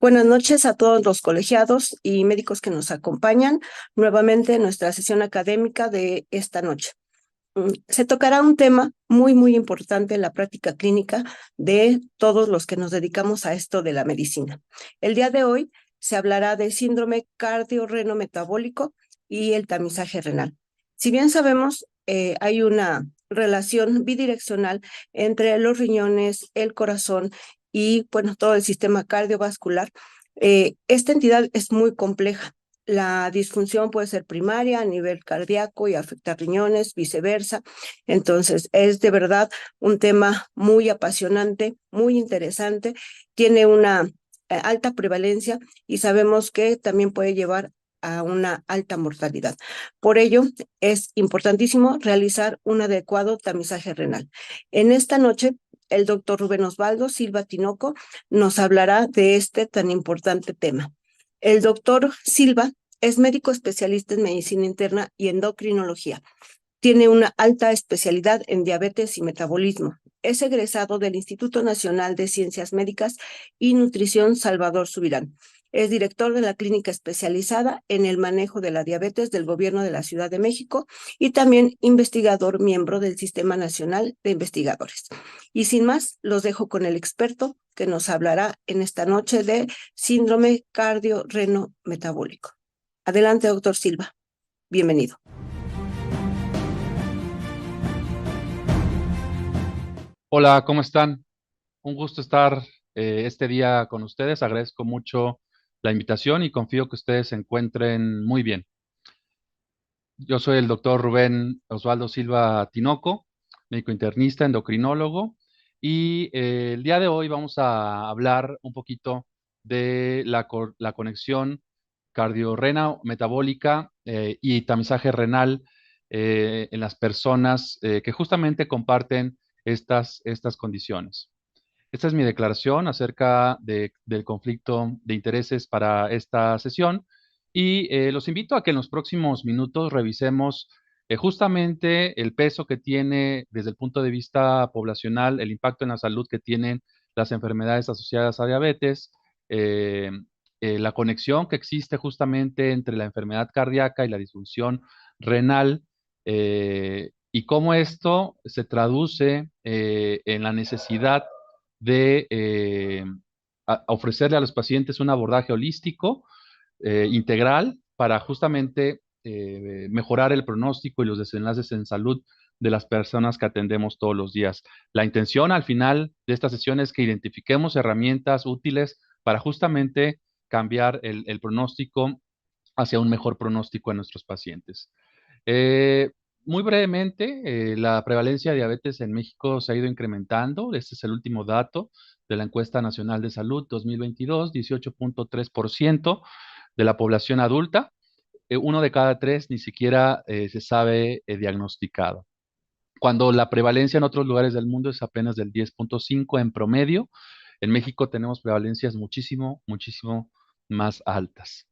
Buenas noches a todos los colegiados y médicos que nos acompañan nuevamente en nuestra sesión académica de esta noche. Se tocará un tema muy importante en la práctica clínica de todos los que nos dedicamos a esto de la medicina. El día de hoy se hablará del síndrome cardiorrenometabólico y el tamizaje renal. Si bien sabemos, hay una relación bidireccional entre los riñones, el corazón y todo el sistema cardiovascular. Esta entidad es muy compleja. La disfunción puede ser primaria a nivel cardíaco y afectar riñones, viceversa. Entonces, es de verdad un tema muy apasionante, muy interesante. Tiene una alta prevalencia y sabemos que también puede llevar a una alta mortalidad. Por ello, es importantísimo realizar un adecuado tamizaje renal. En esta noche, el doctor Rubén Osvaldo Silva Tinoco nos hablará de este tan importante tema. El doctor Silva es médico especialista en medicina interna y endocrinología. Tiene una alta especialidad en diabetes y metabolismo. Es egresado del Instituto Nacional de Ciencias Médicas y Nutrición Salvador Subirán. Es director de la clínica especializada en el manejo de la diabetes del Gobierno de la Ciudad de México y también investigador miembro del Sistema Nacional de Investigadores. Y sin más, los dejo con el experto que nos hablará en esta noche de síndrome cardiorrenometabólico. Adelante, doctor Silva. Bienvenido. Hola, ¿cómo están? Un gusto estar este día con ustedes. Agradezco mucho la invitación y confío que ustedes se encuentren muy bien. Yo soy el doctor Rubén Osvaldo Silva Tinoco, médico internista, endocrinólogo, y el día de hoy vamos a hablar un poquito de la conexión cardiorrena metabólica y tamizaje renal en las personas que justamente comparten estas condiciones. Esta es mi declaración acerca del conflicto de intereses para esta sesión y los invito a que en los próximos minutos revisemos justamente el peso que tiene desde el punto de vista poblacional, el impacto en la salud que tienen las enfermedades asociadas a diabetes, eh, la conexión que existe justamente entre la enfermedad cardíaca y la disfunción renal, y cómo esto se traduce en la necesidad de ofrecerle a los pacientes un abordaje holístico, integral, para justamente mejorar el pronóstico y los desenlaces en salud de las personas que atendemos todos los días. La intención al final de esta sesión es que identifiquemos herramientas útiles para justamente cambiar el pronóstico hacia un mejor pronóstico en nuestros pacientes. Eh, Muy brevemente, la prevalencia de diabetes en México se ha ido incrementando. Este es el último dato de la Encuesta Nacional de Salud 2022, 18.3% de la población adulta. Uno de cada tres ni siquiera se sabe diagnosticado. Cuando la prevalencia en otros lugares del mundo es apenas del 10.5 en promedio, en México tenemos prevalencias muchísimo más altas.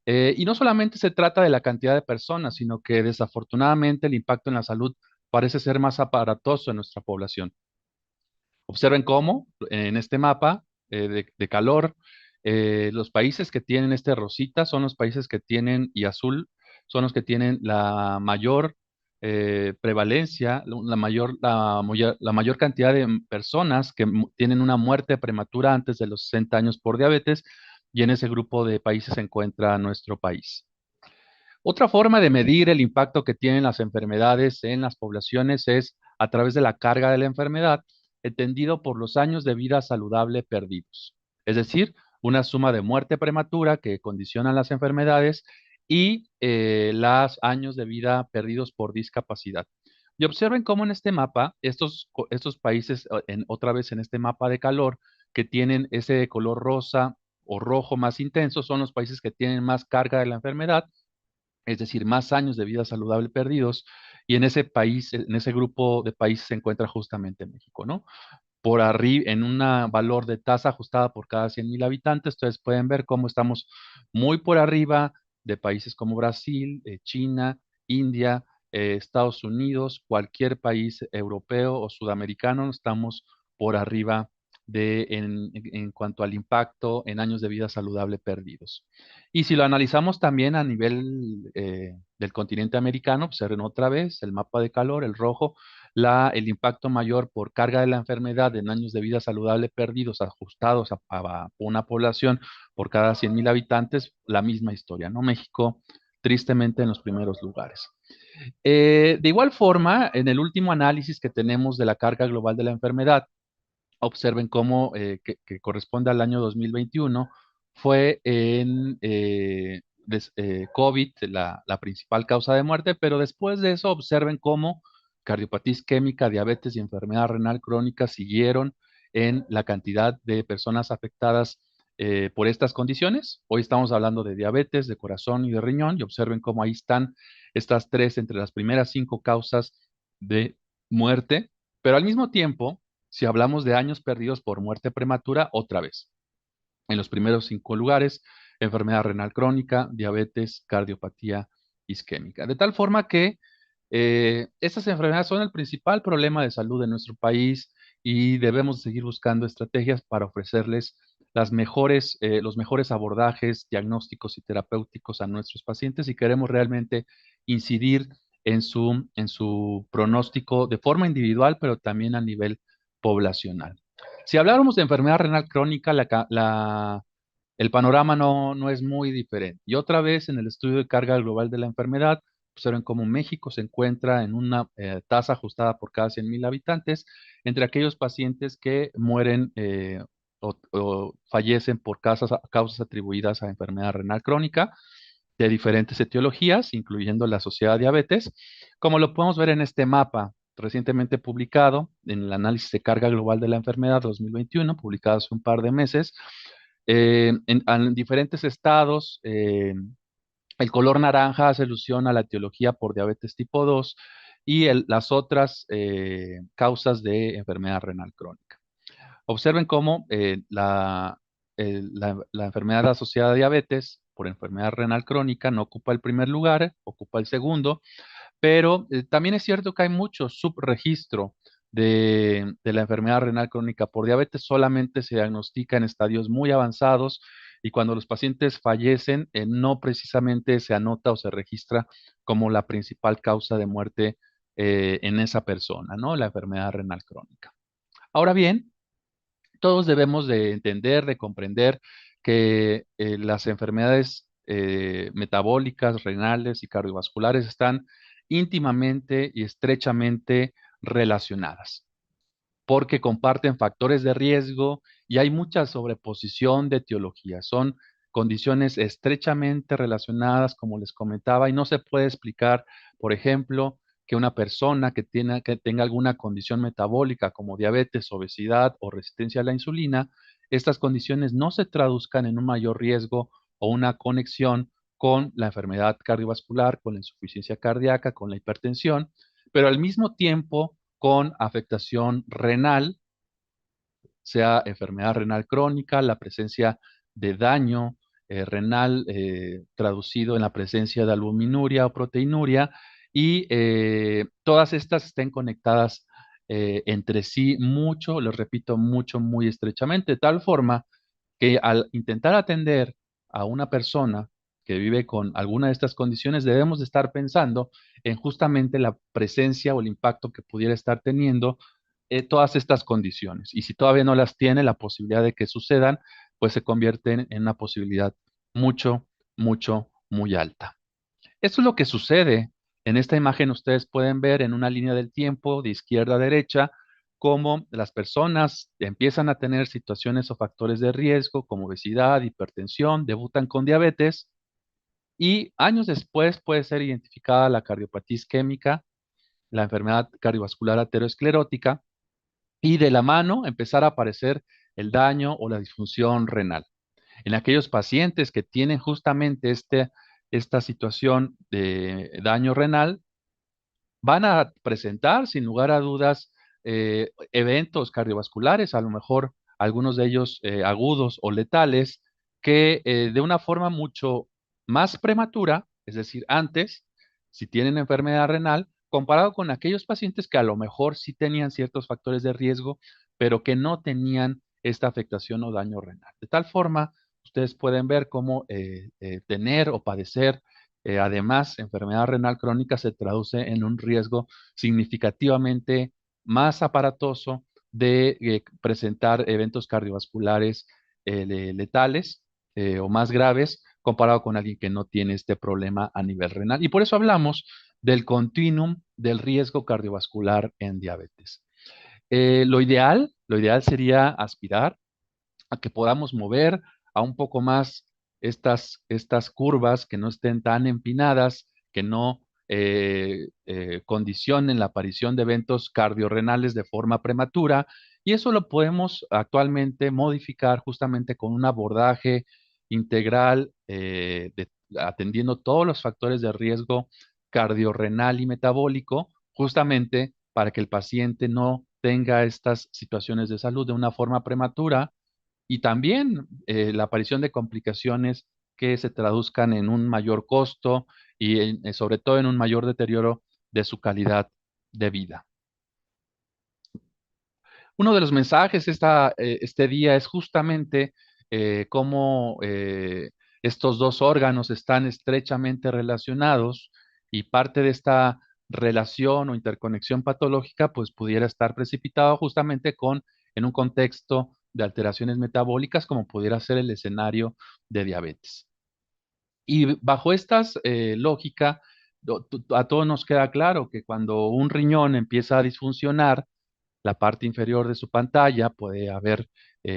Y no solamente se trata de la cantidad de personas, sino que desafortunadamente el impacto en la salud parece ser más aparatoso en nuestra población. Observen cómo en este mapa de calor, los países que tienen este rosita son los países que tienen, y azul, son los que tienen la mayor prevalencia, la mayor cantidad de personas que tienen una muerte prematura antes de los 60 años por diabetes, y en ese grupo de países se encuentra nuestro país. Otra forma de medir el impacto que tienen las enfermedades en las poblaciones es a través de la carga de la enfermedad, entendido por los años de vida saludable perdidos. Es decir, una suma de muerte prematura que condicionan las enfermedades y los años de vida perdidos por discapacidad. Y observen cómo en este mapa, estos países, otra vez en este mapa de calor, que tienen ese color rosa o rojo más intenso, son los países que tienen más carga de la enfermedad, es decir, más años de vida saludable perdidos, y en ese país, en ese grupo de países se encuentra justamente México, ¿no? Por arriba, en un valor de tasa ajustada por cada 100,000 habitantes, ustedes pueden ver cómo estamos muy por arriba de países como Brasil, China, India, Estados Unidos, cualquier país europeo o sudamericano, estamos por arriba en cuanto al impacto en años de vida saludable perdidos. Y si lo analizamos también a nivel del continente americano, observen otra vez el mapa de calor, el rojo, el impacto mayor por carga de la enfermedad en años de vida saludable perdidos, ajustados a una población por cada 100,000 habitantes, la misma historia, ¿no? México, tristemente, en los primeros lugares. De igual forma, en el último análisis que tenemos de la carga global de la enfermedad, observen cómo, que corresponde al año 2021, fue en COVID la principal causa de muerte, pero después de eso observen cómo cardiopatía isquémica, diabetes y enfermedad renal crónica siguieron en la cantidad de personas afectadas por estas condiciones. Hoy estamos hablando de diabetes, de corazón y de riñón, y observen cómo ahí están estas tres entre las primeras 5 causas de muerte, pero al mismo tiempo, si hablamos de años perdidos por muerte prematura, otra vez, en los primeros 5 lugares, enfermedad renal crónica, diabetes, cardiopatía isquémica. De tal forma que estas enfermedades son el principal problema de salud en nuestro país y debemos seguir buscando estrategias para ofrecerles los mejores abordajes diagnósticos y terapéuticos a nuestros pacientes si queremos realmente incidir en su pronóstico de forma individual, pero también a nivel poblacional. Si habláramos de enfermedad renal crónica, el panorama no es muy diferente. Y otra vez, en el estudio de carga global de la enfermedad, observen cómo México se encuentra en una tasa ajustada por cada 100,000 habitantes entre aquellos pacientes que mueren o fallecen por causas atribuidas a enfermedad renal crónica de diferentes etiologías, incluyendo la asociada a diabetes, como lo podemos ver en este mapa recientemente publicado en el análisis de carga global de la enfermedad 2021, publicado hace un par de meses, en diferentes estados. El color naranja hace alusión a la etiología por diabetes tipo 2 y las otras causas de enfermedad renal crónica. Observen cómo la enfermedad asociada a diabetes por enfermedad renal crónica no ocupa el primer lugar, ocupa el segundo, pero también es cierto que hay mucho subregistro de la enfermedad renal crónica por diabetes, solamente se diagnostica en estadios muy avanzados y cuando los pacientes fallecen, no precisamente se anota o se registra como la principal causa de muerte en esa persona, ¿no? La enfermedad renal crónica. Ahora bien, todos debemos de entender, de comprender que las enfermedades metabólicas, renales y cardiovasculares están íntimamente y estrechamente relacionadas, porque comparten factores de riesgo y hay mucha sobreposición de etiologías. Son condiciones estrechamente relacionadas, como les comentaba, y no se puede explicar, por ejemplo, que una persona que tenga alguna condición metabólica como diabetes, obesidad o resistencia a la insulina, estas condiciones no se traduzcan en un mayor riesgo o una conexión con la enfermedad cardiovascular, con la insuficiencia cardíaca, con la hipertensión, pero al mismo tiempo con afectación renal, sea enfermedad renal crónica, la presencia de daño renal traducido en la presencia de albuminuria o proteinuria, y todas estas estén conectadas entre sí mucho, les repito, mucho, muy estrechamente, de tal forma que al intentar atender a una persona que vive con alguna de estas condiciones, debemos de estar pensando en justamente la presencia o el impacto que pudiera estar teniendo todas estas condiciones. Y si todavía no las tiene, la posibilidad de que sucedan, pues se convierten en una posibilidad mucho, mucho, muy alta. Esto es lo que sucede. En esta imagen ustedes pueden ver en una línea del tiempo de izquierda a derecha cómo las personas empiezan a tener situaciones o factores de riesgo como obesidad, hipertensión, debutan con diabetes y años después puede ser identificada la cardiopatía isquémica, la enfermedad cardiovascular aterosclerótica y de la mano empezar a aparecer el daño o la disfunción renal. En aquellos pacientes que tienen justamente esta situación de daño renal, van a presentar sin lugar a dudas eventos cardiovasculares, a lo mejor algunos de ellos agudos o letales, que de una forma mucho más prematura, es decir, antes, si tienen enfermedad renal, comparado con aquellos pacientes que a lo mejor sí tenían ciertos factores de riesgo, pero que no tenían esta afectación o daño renal. De tal forma, ustedes pueden ver cómo tener o padecer, además, enfermedad renal crónica se traduce en un riesgo significativamente más aparatoso de presentar eventos cardiovasculares letales o más graves comparado con alguien que no tiene este problema a nivel renal. Y por eso hablamos del continuum del riesgo cardiovascular en diabetes. Lo ideal sería aspirar a que podamos mover a un poco más estas curvas, que no estén tan empinadas, que no condicionen la aparición de eventos cardiorrenales de forma prematura. Y eso lo podemos actualmente modificar justamente con un abordaje integral, atendiendo todos los factores de riesgo cardiorrenal y metabólico, justamente para que el paciente no tenga estas situaciones de salud de una forma prematura, y también la aparición de complicaciones que se traduzcan en un mayor costo y sobre todo en un mayor deterioro de su calidad de vida. Uno de los mensajes este día es justamente cómo estos dos órganos están estrechamente relacionados, y parte de esta relación o interconexión patológica pues pudiera estar precipitado justamente en un contexto de alteraciones metabólicas, como pudiera ser el escenario de diabetes. Y bajo esta lógica, a todos nos queda claro que cuando un riñón empieza a disfuncionar, la parte inferior de su pantalla puede haber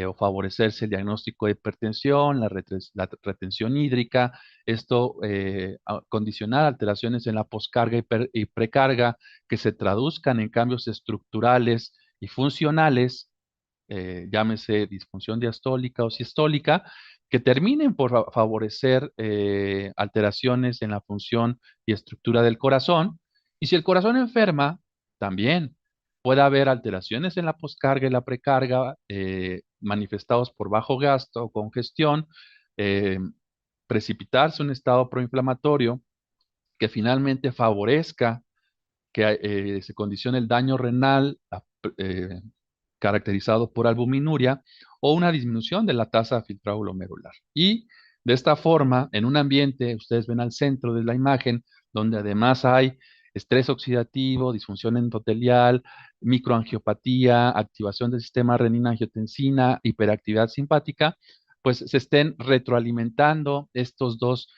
o favorecerse el diagnóstico de hipertensión, la retención hídrica, esto condicionar alteraciones en la poscarga y precarga que se traduzcan en cambios estructurales y funcionales, llámese disfunción diastólica o sistólica, que terminen por favorecer alteraciones en la función y estructura del corazón. Y si el corazón enferma, también puede haber alteraciones en la poscarga y la precarga, manifestados por bajo gasto o congestión, eh, precipitarse un estado proinflamatorio que finalmente favorezca que se condicione el daño renal, eh, caracterizado por albuminuria, o una disminución de la tasa de filtrado glomerular. Y de esta forma, en un ambiente, ustedes ven al centro de la imagen, donde además hay estrés oxidativo, disfunción endotelial, microangiopatía, activación del sistema renina-angiotensina, hiperactividad simpática, pues se estén retroalimentando estos dos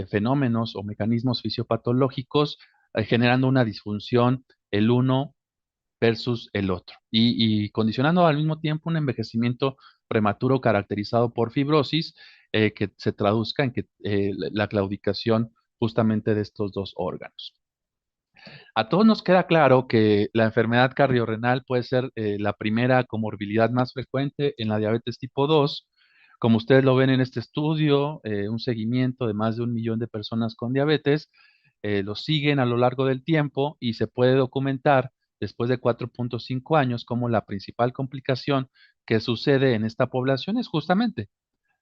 fenómenos o mecanismos fisiopatológicos, generando una disfunción el uno versus el otro, y condicionando al mismo tiempo un envejecimiento prematuro caracterizado por fibrosis, que se traduzca en que la claudicación justamente de estos dos órganos. A todos nos queda claro que la enfermedad cardiorrenal puede ser la primera comorbilidad más frecuente en la diabetes tipo 2. Como ustedes lo ven en este estudio, un seguimiento de más de 1 millón de personas con diabetes, los siguen a lo largo del tiempo, y se puede documentar después de 4.5 años como la principal complicación que sucede en esta población es justamente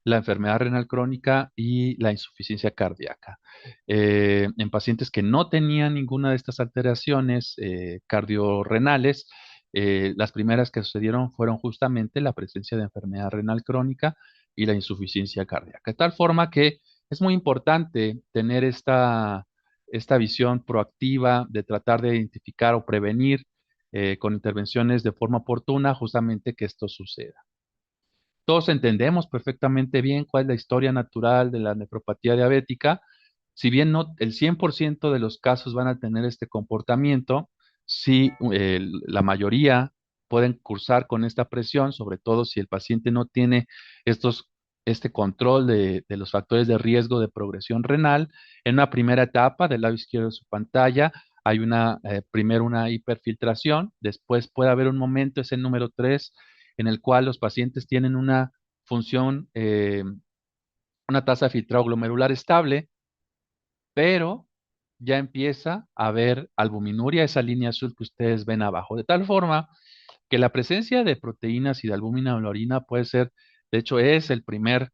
la enfermedad renal crónica y la insuficiencia cardíaca. En pacientes que no tenían ninguna de estas alteraciones cardiorrenales, las primeras que sucedieron fueron justamente la presencia de enfermedad renal crónica y la insuficiencia cardíaca. De tal forma que es muy importante tener esta visión proactiva de tratar de identificar o prevenir con intervenciones de forma oportuna justamente que esto suceda. Todos entendemos perfectamente bien cuál es la historia natural de la nefropatía diabética. Si bien no el 100% de los casos van a tener este comportamiento, sí, la mayoría pueden cursar con esta presión, sobre todo si el paciente no tiene este control de los factores de riesgo de progresión renal. En una primera etapa del lado izquierdo de su pantalla hay primero una hiperfiltración, después puede haber un momento, es el número 3, en el cual los pacientes tienen una función, una tasa de filtrado glomerular estable, pero ya empieza a haber albuminuria, esa línea azul que ustedes ven abajo, de tal forma que la presencia de proteínas y de albúmina en la orina puede ser, de hecho, es el primer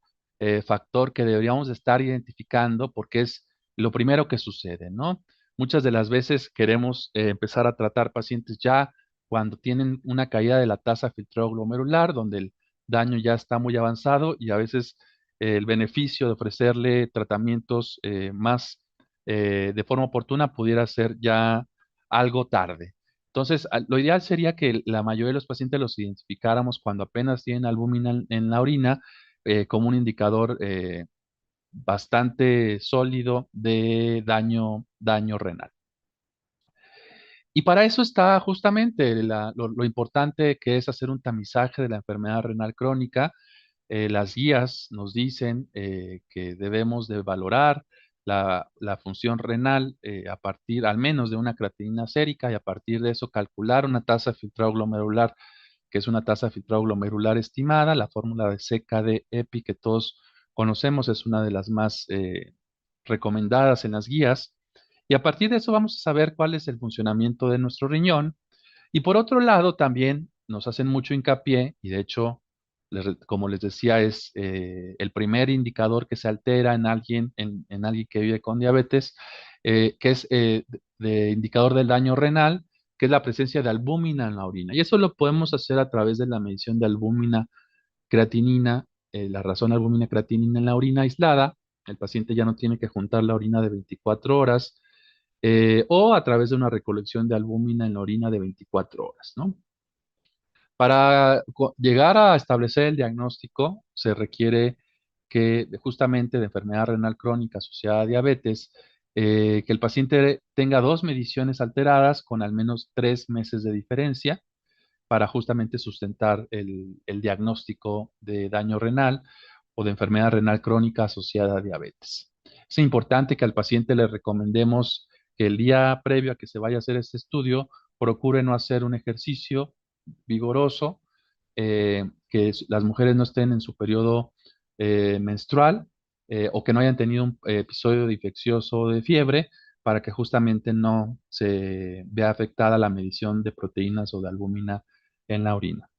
factor que deberíamos de estar identificando, porque es lo primero que sucede, ¿no? Muchas de las veces queremos empezar a tratar pacientes ya cuando tienen una caída de la tasa de filtrado glomerular, donde daño ya está muy avanzado y a veces el beneficio de ofrecerle tratamientos más de forma oportuna pudiera ser ya algo tarde. Entonces, lo ideal sería que la mayoría de los pacientes los identificáramos cuando apenas tienen albúmina en la orina como un indicador bastante sólido de daño renal. Y para eso está justamente lo importante que es hacer un tamizaje de la enfermedad renal crónica. Las guías nos dicen que debemos de valorar la función renal a partir al menos de una creatinina sérica y a partir de eso calcular una tasa de filtrado glomerular, que es una tasa de filtrado glomerular estimada. La fórmula de CKD-EPI que todos conocemos es una de las más recomendadas en las guías. Y a partir de eso vamos a saber cuál es el funcionamiento de nuestro riñón. Y por otro lado, también nos hacen mucho hincapié, y de hecho, como les decía, es el primer indicador que se altera en alguien que vive con diabetes, que es de indicador del daño renal, que es la presencia de albúmina en la orina. Y eso lo podemos hacer a través de la medición de albúmina creatinina, la razón albúmina creatinina en la orina aislada. El paciente ya no tiene que juntar la orina de 24 horas o a través de una recolección de albúmina en la orina de 24 horas, ¿no? Para llegar a establecer el diagnóstico, se requiere que justamente de enfermedad renal crónica asociada a diabetes, que el paciente tenga dos mediciones alteradas con al menos 3 meses de diferencia para justamente sustentar el diagnóstico de daño renal o de enfermedad renal crónica asociada a diabetes. Es importante que al paciente le recomendemos que el día previo a que se vaya a hacer este estudio, procure no hacer un ejercicio vigoroso, que las mujeres no estén en su periodo menstrual o que no hayan tenido un episodio de infeccioso de fiebre para que justamente no se vea afectada la medición de proteínas o de albúmina en la orina.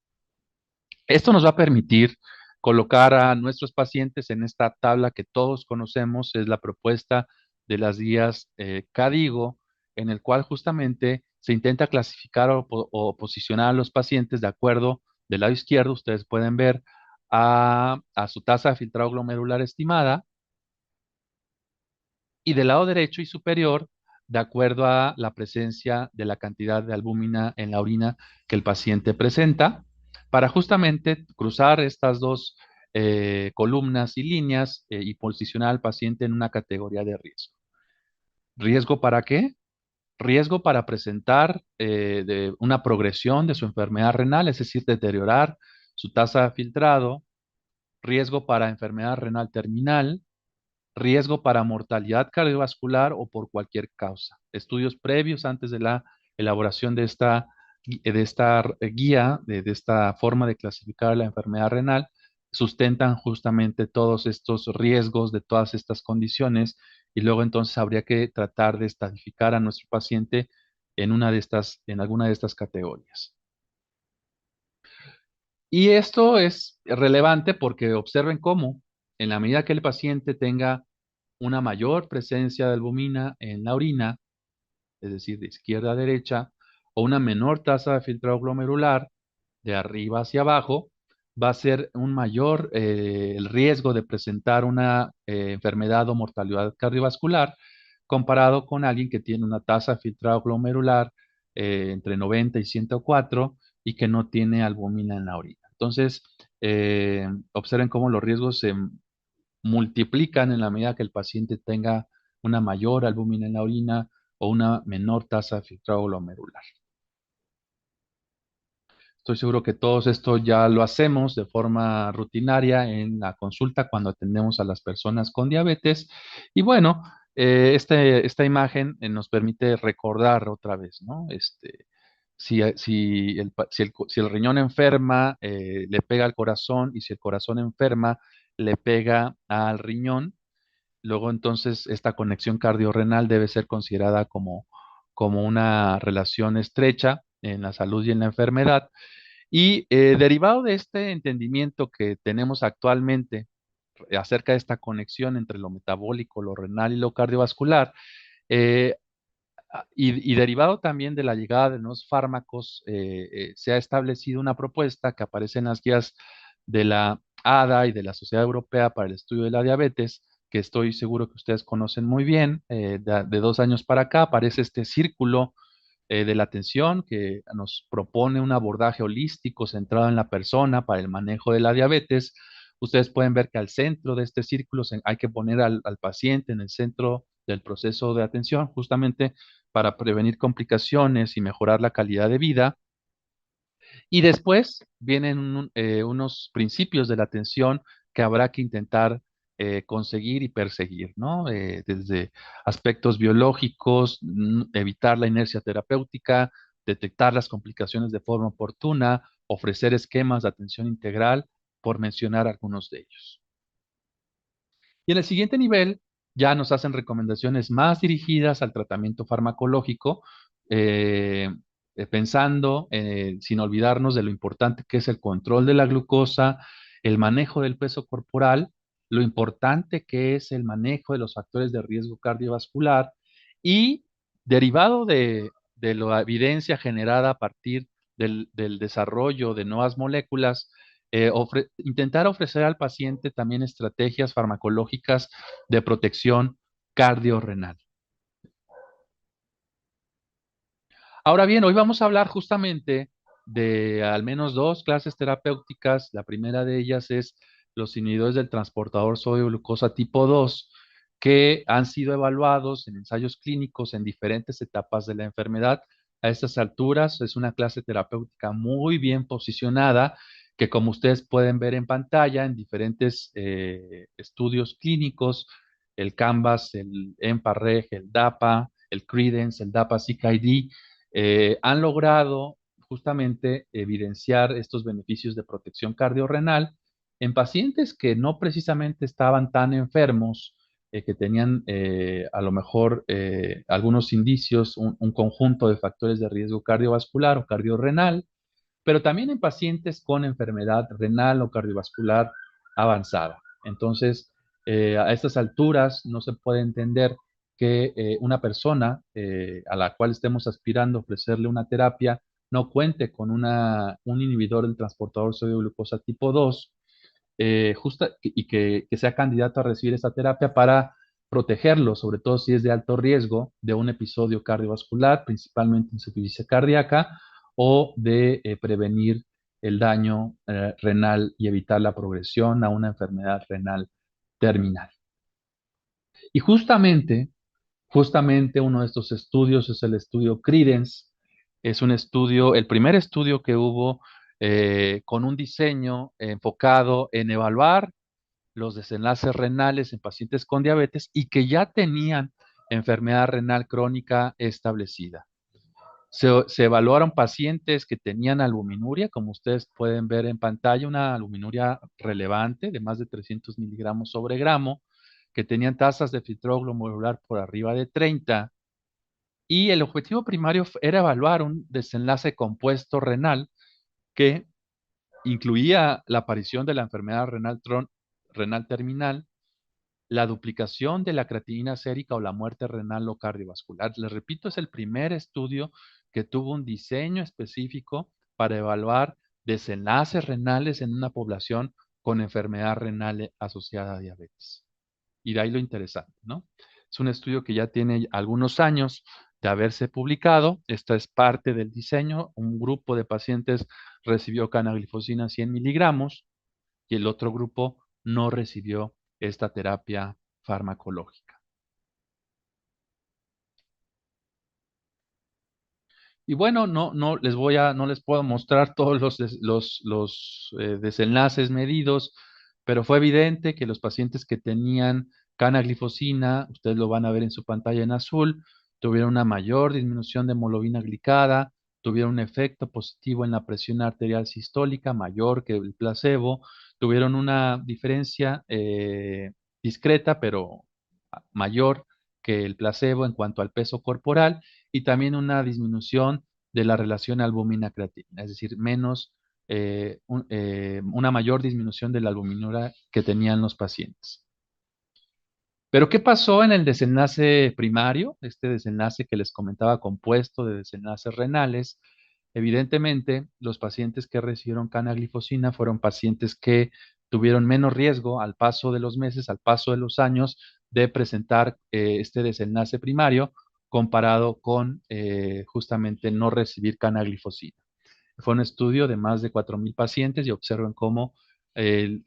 Esto nos va a permitir colocar a nuestros pacientes en esta tabla que todos conocemos, es la propuesta de las guías CADIGO, en el cual justamente se intenta clasificar o posicionar a los pacientes de acuerdo del lado izquierdo, ustedes pueden ver a su tasa de filtrado glomerular estimada, y del lado derecho y superior, de acuerdo a la presencia de la cantidad de albúmina en la orina que el paciente presenta, para justamente cruzar estas dos columnas y líneas y posicionar al paciente en una categoría de riesgo. ¿Riesgo para qué? Riesgo para presentar de una progresión de su enfermedad renal, es decir, deteriorar su tasa de filtrado, riesgo para enfermedad renal terminal, riesgo para mortalidad cardiovascular o por cualquier causa. Estudios previos antes de la elaboración de esta guía, de esta forma de clasificar la enfermedad renal, sustentan justamente todos estos riesgos de todas estas condiciones y luego entonces habría que tratar de estadificar a nuestro paciente en alguna de estas categorías. Y esto es relevante porque observen cómo, en la medida que el paciente tenga una mayor presencia de albúmina en la orina, es decir, de izquierda a derecha, o una menor tasa de filtrado glomerular de arriba hacia abajo, va a ser un mayor el riesgo de presentar una enfermedad o mortalidad cardiovascular comparado con alguien que tiene una tasa de filtrado glomerular entre 90 y 104 y que no tiene albúmina en la orina. Entonces, observen cómo los riesgos se multiplican en la medida que el paciente tenga una mayor albúmina en la orina o una menor tasa de filtrado glomerular. Estoy seguro que todos esto ya lo hacemos de forma rutinaria en la consulta cuando atendemos a las personas con diabetes. Y bueno, esta imagen nos permite recordar otra vez, ¿no? Si el riñón enferma, le pega al corazón, y si el corazón enferma, le pega al riñón. Luego, entonces, esta conexión cardiorrenal debe ser considerada como una relación estrecha en la salud y en la enfermedad. Y derivado de este entendimiento que tenemos actualmente acerca de esta conexión entre lo metabólico, lo renal y lo cardiovascular, eh, y derivado también de la llegada de nuevos fármacos, se ha establecido una propuesta que aparece en las guías de la ADA y de la Sociedad Europea para el Estudio de la Diabetes, que estoy seguro que ustedes conocen muy bien. De 2 años para acá aparece este círculo de la atención que nos propone un abordaje holístico centrado en la persona para el manejo de la diabetes. Ustedes pueden ver que al centro de este círculo hay que poner al paciente en el centro del proceso de atención, justamente para prevenir complicaciones y mejorar la calidad de vida. Y después vienen unos principios de la atención que habrá que intentar conseguir y perseguir, ¿no? Desde aspectos biológicos, evitar la inercia terapéutica, detectar las complicaciones de forma oportuna, ofrecer esquemas de atención integral, por mencionar algunos de ellos. Y en el siguiente nivel ya nos hacen recomendaciones más dirigidas al tratamiento farmacológico, eh, pensando, sin olvidarnos de lo importante que es el control de la glucosa, el manejo del peso corporal, lo importante que es el manejo de los factores de riesgo cardiovascular y derivado de la evidencia generada a partir del desarrollo de nuevas moléculas, intentar ofrecer al paciente también estrategias farmacológicas de protección cardiorrenal. Ahora bien, hoy vamos a hablar justamente de al menos dos clases terapéuticas. La primera de ellas es los inhibidores del transportador sodio-glucosa tipo 2, que han sido evaluados en ensayos clínicos en diferentes etapas de la enfermedad. A estas alturas es una clase terapéutica muy bien posicionada, que como ustedes pueden ver en pantalla en diferentes estudios clínicos, el Canvas, el EMPA-REG, el DAPA, el Credence, el DAPA-CKD, han logrado justamente evidenciar estos beneficios de protección cardiorrenal en pacientes que no precisamente estaban tan enfermos, que tenían a lo mejor algunos indicios, un conjunto de factores de riesgo cardiovascular o cardiorrenal, pero también en pacientes con enfermedad renal o cardiovascular avanzada. Entonces, a estas alturas no se puede entender que una persona a la cual estemos aspirando a ofrecerle una terapia no cuente con un inhibidor del transportador sodio-glucosa tipo 2, y que sea candidato a recibir esta terapia para protegerlo, sobre todo si es de alto riesgo de un episodio cardiovascular, principalmente insuficiencia cardíaca, o de prevenir el daño renal y evitar la progresión a una enfermedad renal terminal. Y justamente uno de estos estudios es el estudio Credence. Es un estudio, el primer estudio que hubo con un diseño enfocado en evaluar los desenlaces renales en pacientes con diabetes y que ya tenían enfermedad renal crónica establecida. Se evaluaron pacientes que tenían albuminuria, como ustedes pueden ver en pantalla, una albuminuria relevante de más de 300 miligramos sobre gramo, que tenían tasas de filtrado glomerular por arriba de 30, y el objetivo primario era evaluar un desenlace compuesto renal que incluía la aparición de la enfermedad renal terminal, la duplicación de la creatinina sérica o la muerte renal o cardiovascular. Les repito, es el primer estudio que tuvo un diseño específico para evaluar desenlaces renales en una población con enfermedad renal asociada a diabetes. Y de ahí lo interesante, ¿no? Es un estudio que ya tiene algunos años de haberse publicado. Esta es parte del diseño. Un grupo de pacientes recibió canaglifosina 100 miligramos y el otro grupo no recibió esta terapia farmacológica. Y bueno, no les puedo mostrar todos los desenlaces medidos, pero fue evidente que los pacientes que tenían canaglifosina, ustedes lo van a ver en su pantalla en azul, tuvieron una mayor disminución de hemoglobina glicada, tuvieron un efecto positivo en la presión arterial sistólica mayor que el placebo, tuvieron una diferencia discreta, pero mayor que el placebo en cuanto al peso corporal, y también una disminución de la relación albúmina-creatinina, es decir, una mayor disminución de la albuminura que tenían los pacientes. Pero ¿qué pasó en el desenlace primario? Este desenlace que les comentaba compuesto de desenlaces renales. Evidentemente, los pacientes que recibieron canaglifosina fueron pacientes que tuvieron menos riesgo al paso de los meses, al paso de los años, de presentar este desenlace primario comparado con justamente no recibir canaglifosina. Fue un estudio de más de 4.000 pacientes y observan cómo el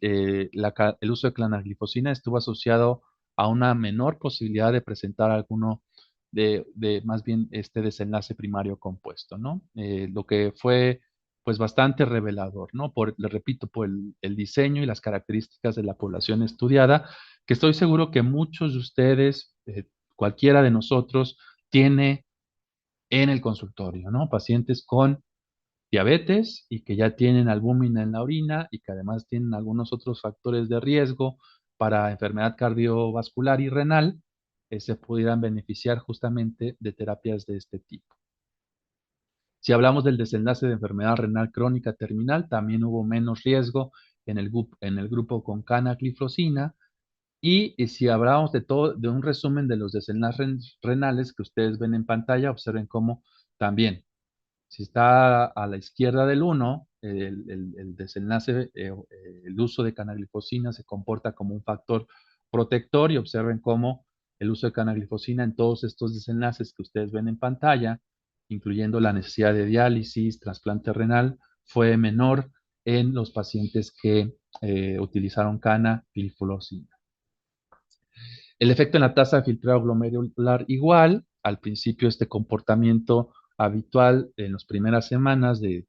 uso de canaglifosina estuvo asociado a una menor posibilidad de presentar alguno de más bien este desenlace primario compuesto, ¿no? Lo que fue pues bastante revelador, ¿no? Le repito, por el diseño y las características de la población estudiada, que estoy seguro que muchos de ustedes, cualquiera de nosotros, tiene en el consultorio, ¿no? Pacientes con diabetes y que ya tienen albúmina en la orina y que además tienen algunos otros factores de riesgo para enfermedad cardiovascular y renal, se pudieran beneficiar justamente de terapias de este tipo. Si hablamos del desenlace de enfermedad renal crónica terminal, también hubo menos riesgo en el grupo con canagliflozina. Y si hablamos de todo, de un resumen de los desenlaces renales que ustedes ven en pantalla, observen cómo también si está a la izquierda del uno, el desenlace, el uso de canaglifosina se comporta como un factor protector y observen cómo el uso de canaglifosina en todos estos desenlaces que ustedes ven en pantalla, incluyendo la necesidad de diálisis, trasplante renal, fue menor en los pacientes que utilizaron canaglifosina. El efecto en la tasa de filtrado glomerular igual, al principio este comportamiento habitual en las primeras semanas de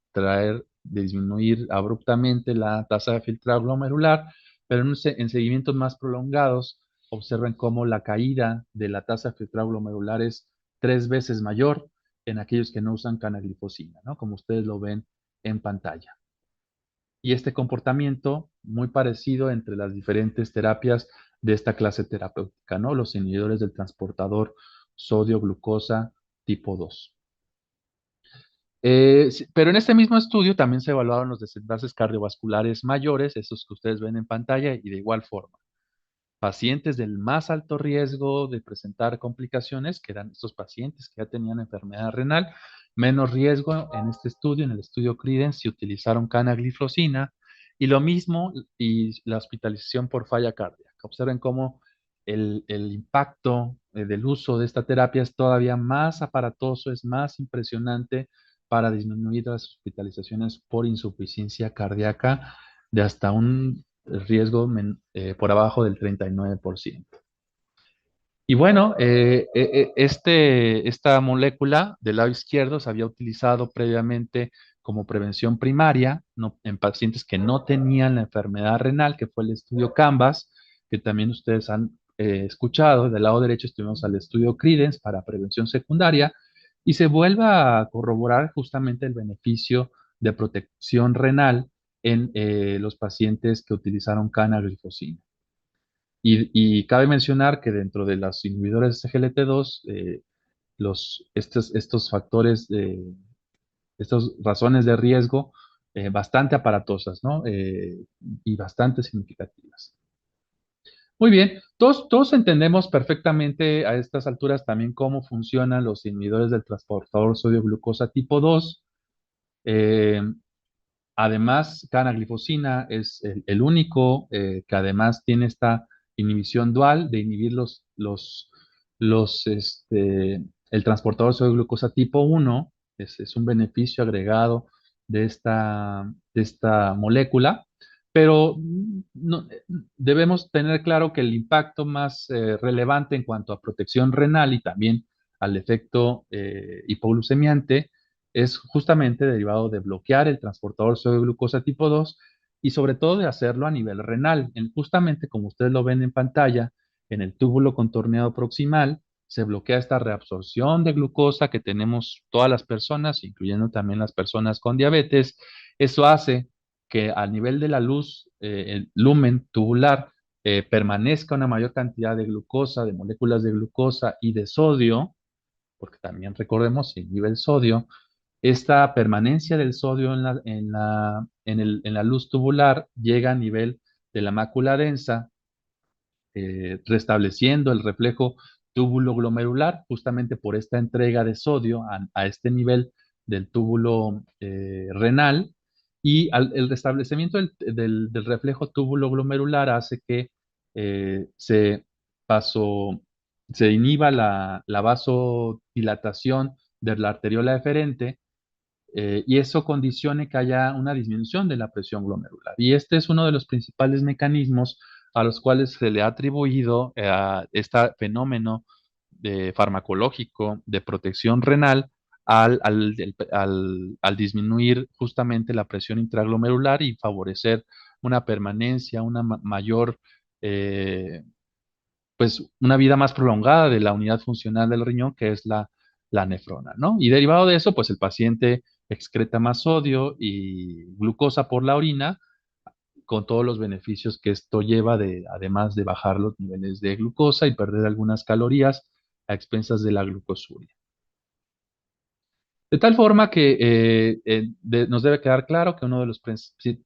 disminuir abruptamente la tasa de filtrado glomerular, pero en seguimientos más prolongados observen cómo la caída de la tasa de filtrado glomerular es 3 veces mayor en aquellos que no usan canaglifosina, ¿no? Como ustedes lo ven en pantalla. Y este comportamiento muy parecido entre las diferentes terapias de esta clase terapéutica, ¿no? Los inhibidores del transportador sodio-glucosa tipo 2. Pero en este mismo estudio también se evaluaron los desenlaces cardiovasculares mayores, esos que ustedes ven en pantalla, y de igual forma. Pacientes del más alto riesgo de presentar complicaciones, que eran estos pacientes que ya tenían enfermedad renal, menos riesgo en este estudio, en el estudio Credence, se utilizaron canagliflozina, y lo mismo, y la hospitalización por falla cardíaca. Observen cómo el impacto del uso de esta terapia es todavía más aparatoso, es más impresionante para disminuir las hospitalizaciones por insuficiencia cardíaca de hasta un riesgo por abajo del 39%. Y bueno, esta molécula del lado izquierdo se había utilizado previamente como prevención primaria, en pacientes que no tenían la enfermedad renal, que fue el estudio Canvas, que también ustedes han escuchado. Del lado derecho estuvimos al estudio Credence para prevención secundaria, y se vuelve a corroborar justamente el beneficio de protección renal en los pacientes que utilizaron canaglifosina. Y cabe mencionar que dentro de los inhibidores de SGLT2, estos factores, estas razones de riesgo bastante aparatosas, ¿no? Y bastante significativas. Muy bien, todos entendemos perfectamente a estas alturas también cómo funcionan los inhibidores del transportador sodio-glucosa tipo 2. Eh, Además, canaglifosina es el único que además tiene esta inhibición dual de inhibir el transportador de glucosa tipo 1. Es un beneficio agregado de esta molécula, pero debemos tener claro que el impacto más relevante en cuanto a protección renal y también al efecto hipoglucemiante es justamente derivado de bloquear el transportador sodio glucosa tipo 2 y sobre todo de hacerlo a nivel renal. Justamente como ustedes lo ven en pantalla, en el túbulo contorneado proximal se bloquea esta reabsorción de glucosa que tenemos todas las personas, incluyendo también las personas con diabetes. Eso hace que a nivel de la luz, el lumen tubular, permanezca una mayor cantidad de glucosa, de moléculas de glucosa y de sodio, porque también recordemos, si inhibe el sodio, esta permanencia del sodio en la luz tubular llega a nivel de la mácula densa, restableciendo el reflejo túbulo glomerular, justamente por esta entrega de sodio a este nivel del túbulo renal y el restablecimiento del reflejo túbulo glomerular hace que se paso, se inhiba la vasodilatación de la arteriola deferente y eso condicione que haya una disminución de la presión glomerular. Y este es uno de los principales mecanismos a los cuales se le ha atribuido este fenómeno farmacológico de protección renal al disminuir justamente la presión intraglomerular y favorecer una permanencia, una mayor, pues una vida más prolongada de la unidad funcional del riñón, que es la nefrona, ¿no? Y derivado de eso, pues el paciente excreta más sodio y glucosa por la orina, con todos los beneficios que esto lleva, además de bajar los niveles de glucosa y perder algunas calorías a expensas de la glucosuria. De tal forma que nos debe quedar claro que uno de los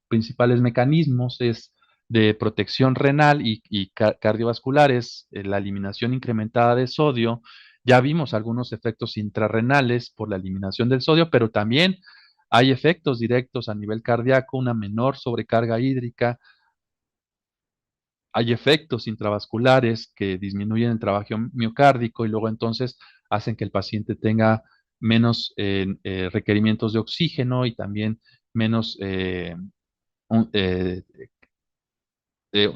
principales mecanismos es de protección renal y cardiovascular es la eliminación incrementada de sodio. Ya vimos algunos efectos intrarrenales por la eliminación del sodio, pero también hay efectos directos a nivel cardíaco, una menor sobrecarga hídrica, hay efectos intravasculares que disminuyen el trabajo miocárdico y luego entonces hacen que el paciente tenga menos requerimientos de oxígeno y también menos un- eh,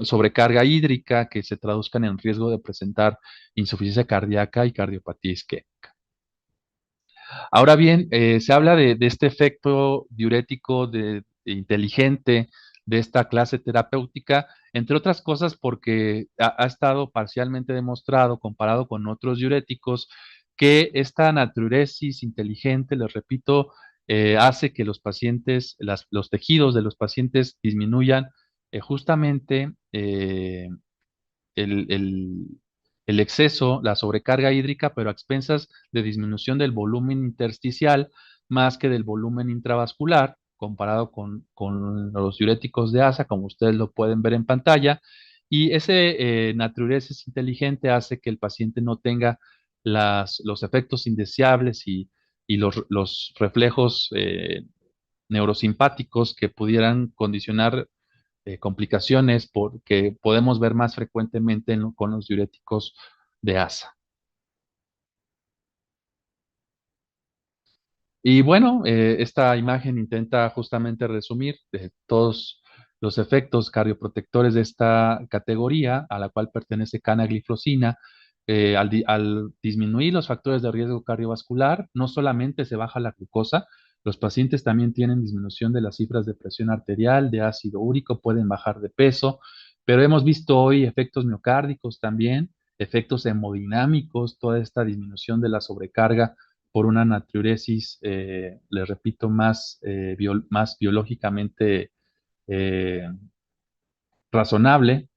sobrecarga hídrica que se traduzcan en riesgo de presentar insuficiencia cardíaca y cardiopatía isquémica. Ahora bien, se habla de este efecto diurético inteligente de esta clase terapéutica, entre otras cosas porque ha estado parcialmente demostrado, comparado con otros diuréticos, que esta natriuresis inteligente, les repito, hace que los pacientes, los tejidos de los pacientes disminuyan justamente el, el- el exceso, la sobrecarga hídrica, pero a expensas de disminución del volumen intersticial más que del volumen intravascular, comparado con los diuréticos de ASA, como ustedes lo pueden ver en pantalla. Y ese natriuresis inteligente hace que el paciente no tenga los efectos indeseables y los reflejos neurosimpáticos que pudieran condicionar complicaciones que podemos ver más frecuentemente con los diuréticos de ASA. Y bueno, esta imagen intenta justamente resumir todos los efectos cardioprotectores de esta categoría a la cual pertenece canagliflozina. Al disminuir los factores de riesgo cardiovascular, no solamente se baja la glucosa, los pacientes también tienen disminución de las cifras de presión arterial, de ácido úrico, pueden bajar de peso, pero hemos visto hoy efectos miocárdicos también, efectos hemodinámicos, toda esta disminución de la sobrecarga por una natriuresis, les repito, más biológicamente eh, razonable,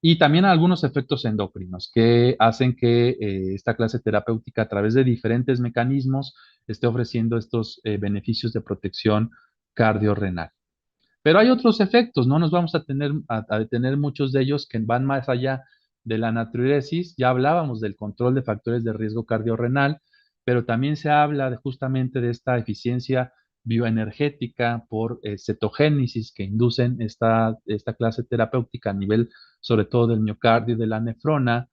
y también algunos efectos endocrinos que hacen que esta clase terapéutica a través de diferentes mecanismos esté ofreciendo estos beneficios de protección cardiorrenal. Pero hay otros efectos, no nos vamos a detener muchos de ellos que van más allá de la natriuresis. Ya hablábamos del control de factores de riesgo cardiorrenal, pero también se habla justamente de esta eficiencia bioenergética por cetogénesis que inducen esta clase terapéutica a nivel sobre todo del miocardio y de la nefrona,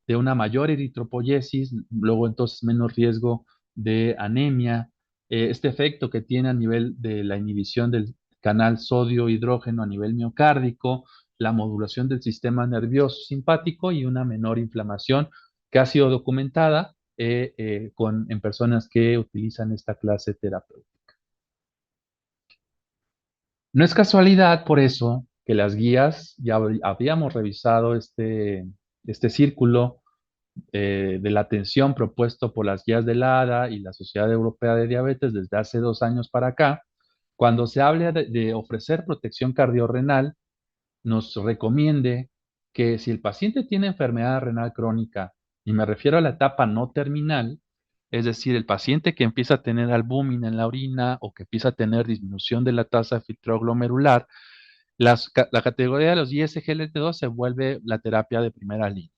de una mayor eritropoyesis, luego entonces menos riesgo de anemia, este efecto que tiene a nivel de la inhibición del canal sodio-hidrógeno a nivel miocárdico, la modulación del sistema nervioso simpático y una menor inflamación que ha sido documentada en personas que utilizan esta clase terapéutica. No es casualidad, por eso, que las guías, ya habíamos revisado este círculo de la atención propuesto por las guías del ADA y la Sociedad Europea de Diabetes desde hace 2 años para acá. Cuando se habla de ofrecer protección cardiorrenal, nos recomiende que si el paciente tiene enfermedad renal crónica, y me refiero a la etapa no terminal, es decir, el paciente que empieza a tener albúmina en la orina o que empieza a tener disminución de la tasa de filtrado glomerular, la categoría de los ISGLT2 se vuelve la terapia de primera línea.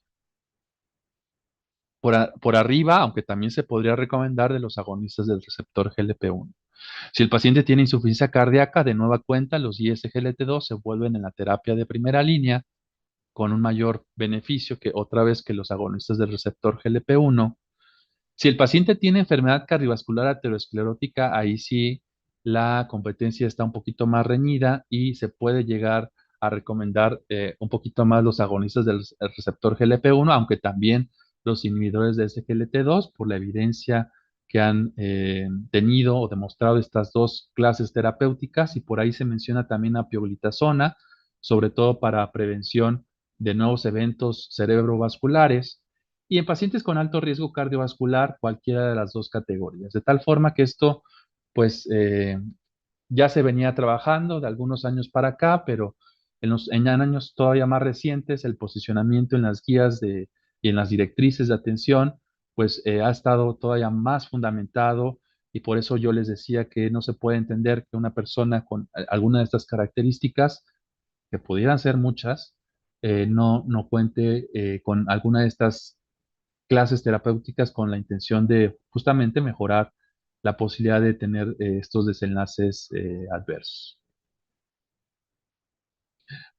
Por arriba, aunque también se podría recomendar de los agonistas del receptor GLP-1. Si el paciente tiene insuficiencia cardíaca, de nueva cuenta, los ISGLT2 se vuelven en la terapia de primera línea con un mayor beneficio que otra vez que los agonistas del receptor GLP-1. Si el paciente tiene enfermedad cardiovascular aterosclerótica, ahí sí la competencia está un poquito más reñida y se puede llegar a recomendar un poquito más los agonistas del receptor GLP-1, aunque también los inhibidores de SGLT2 por la evidencia que han tenido o demostrado estas dos clases terapéuticas, y por ahí se menciona también a pioglitazona, sobre todo para prevención de nuevos eventos cerebrovasculares, y en pacientes con alto riesgo cardiovascular, cualquiera de las dos categorías. De tal forma que esto, pues, ya se venía trabajando de algunos años para acá, pero en años todavía más recientes, el posicionamiento en las guías y en las directrices de atención, pues, ha estado todavía más fundamentado, y por eso yo les decía que no se puede entender que una persona con alguna de estas características, que pudieran ser muchas, no cuente con alguna de estas clases terapéuticas con la intención de justamente mejorar la posibilidad de tener estos desenlaces adversos.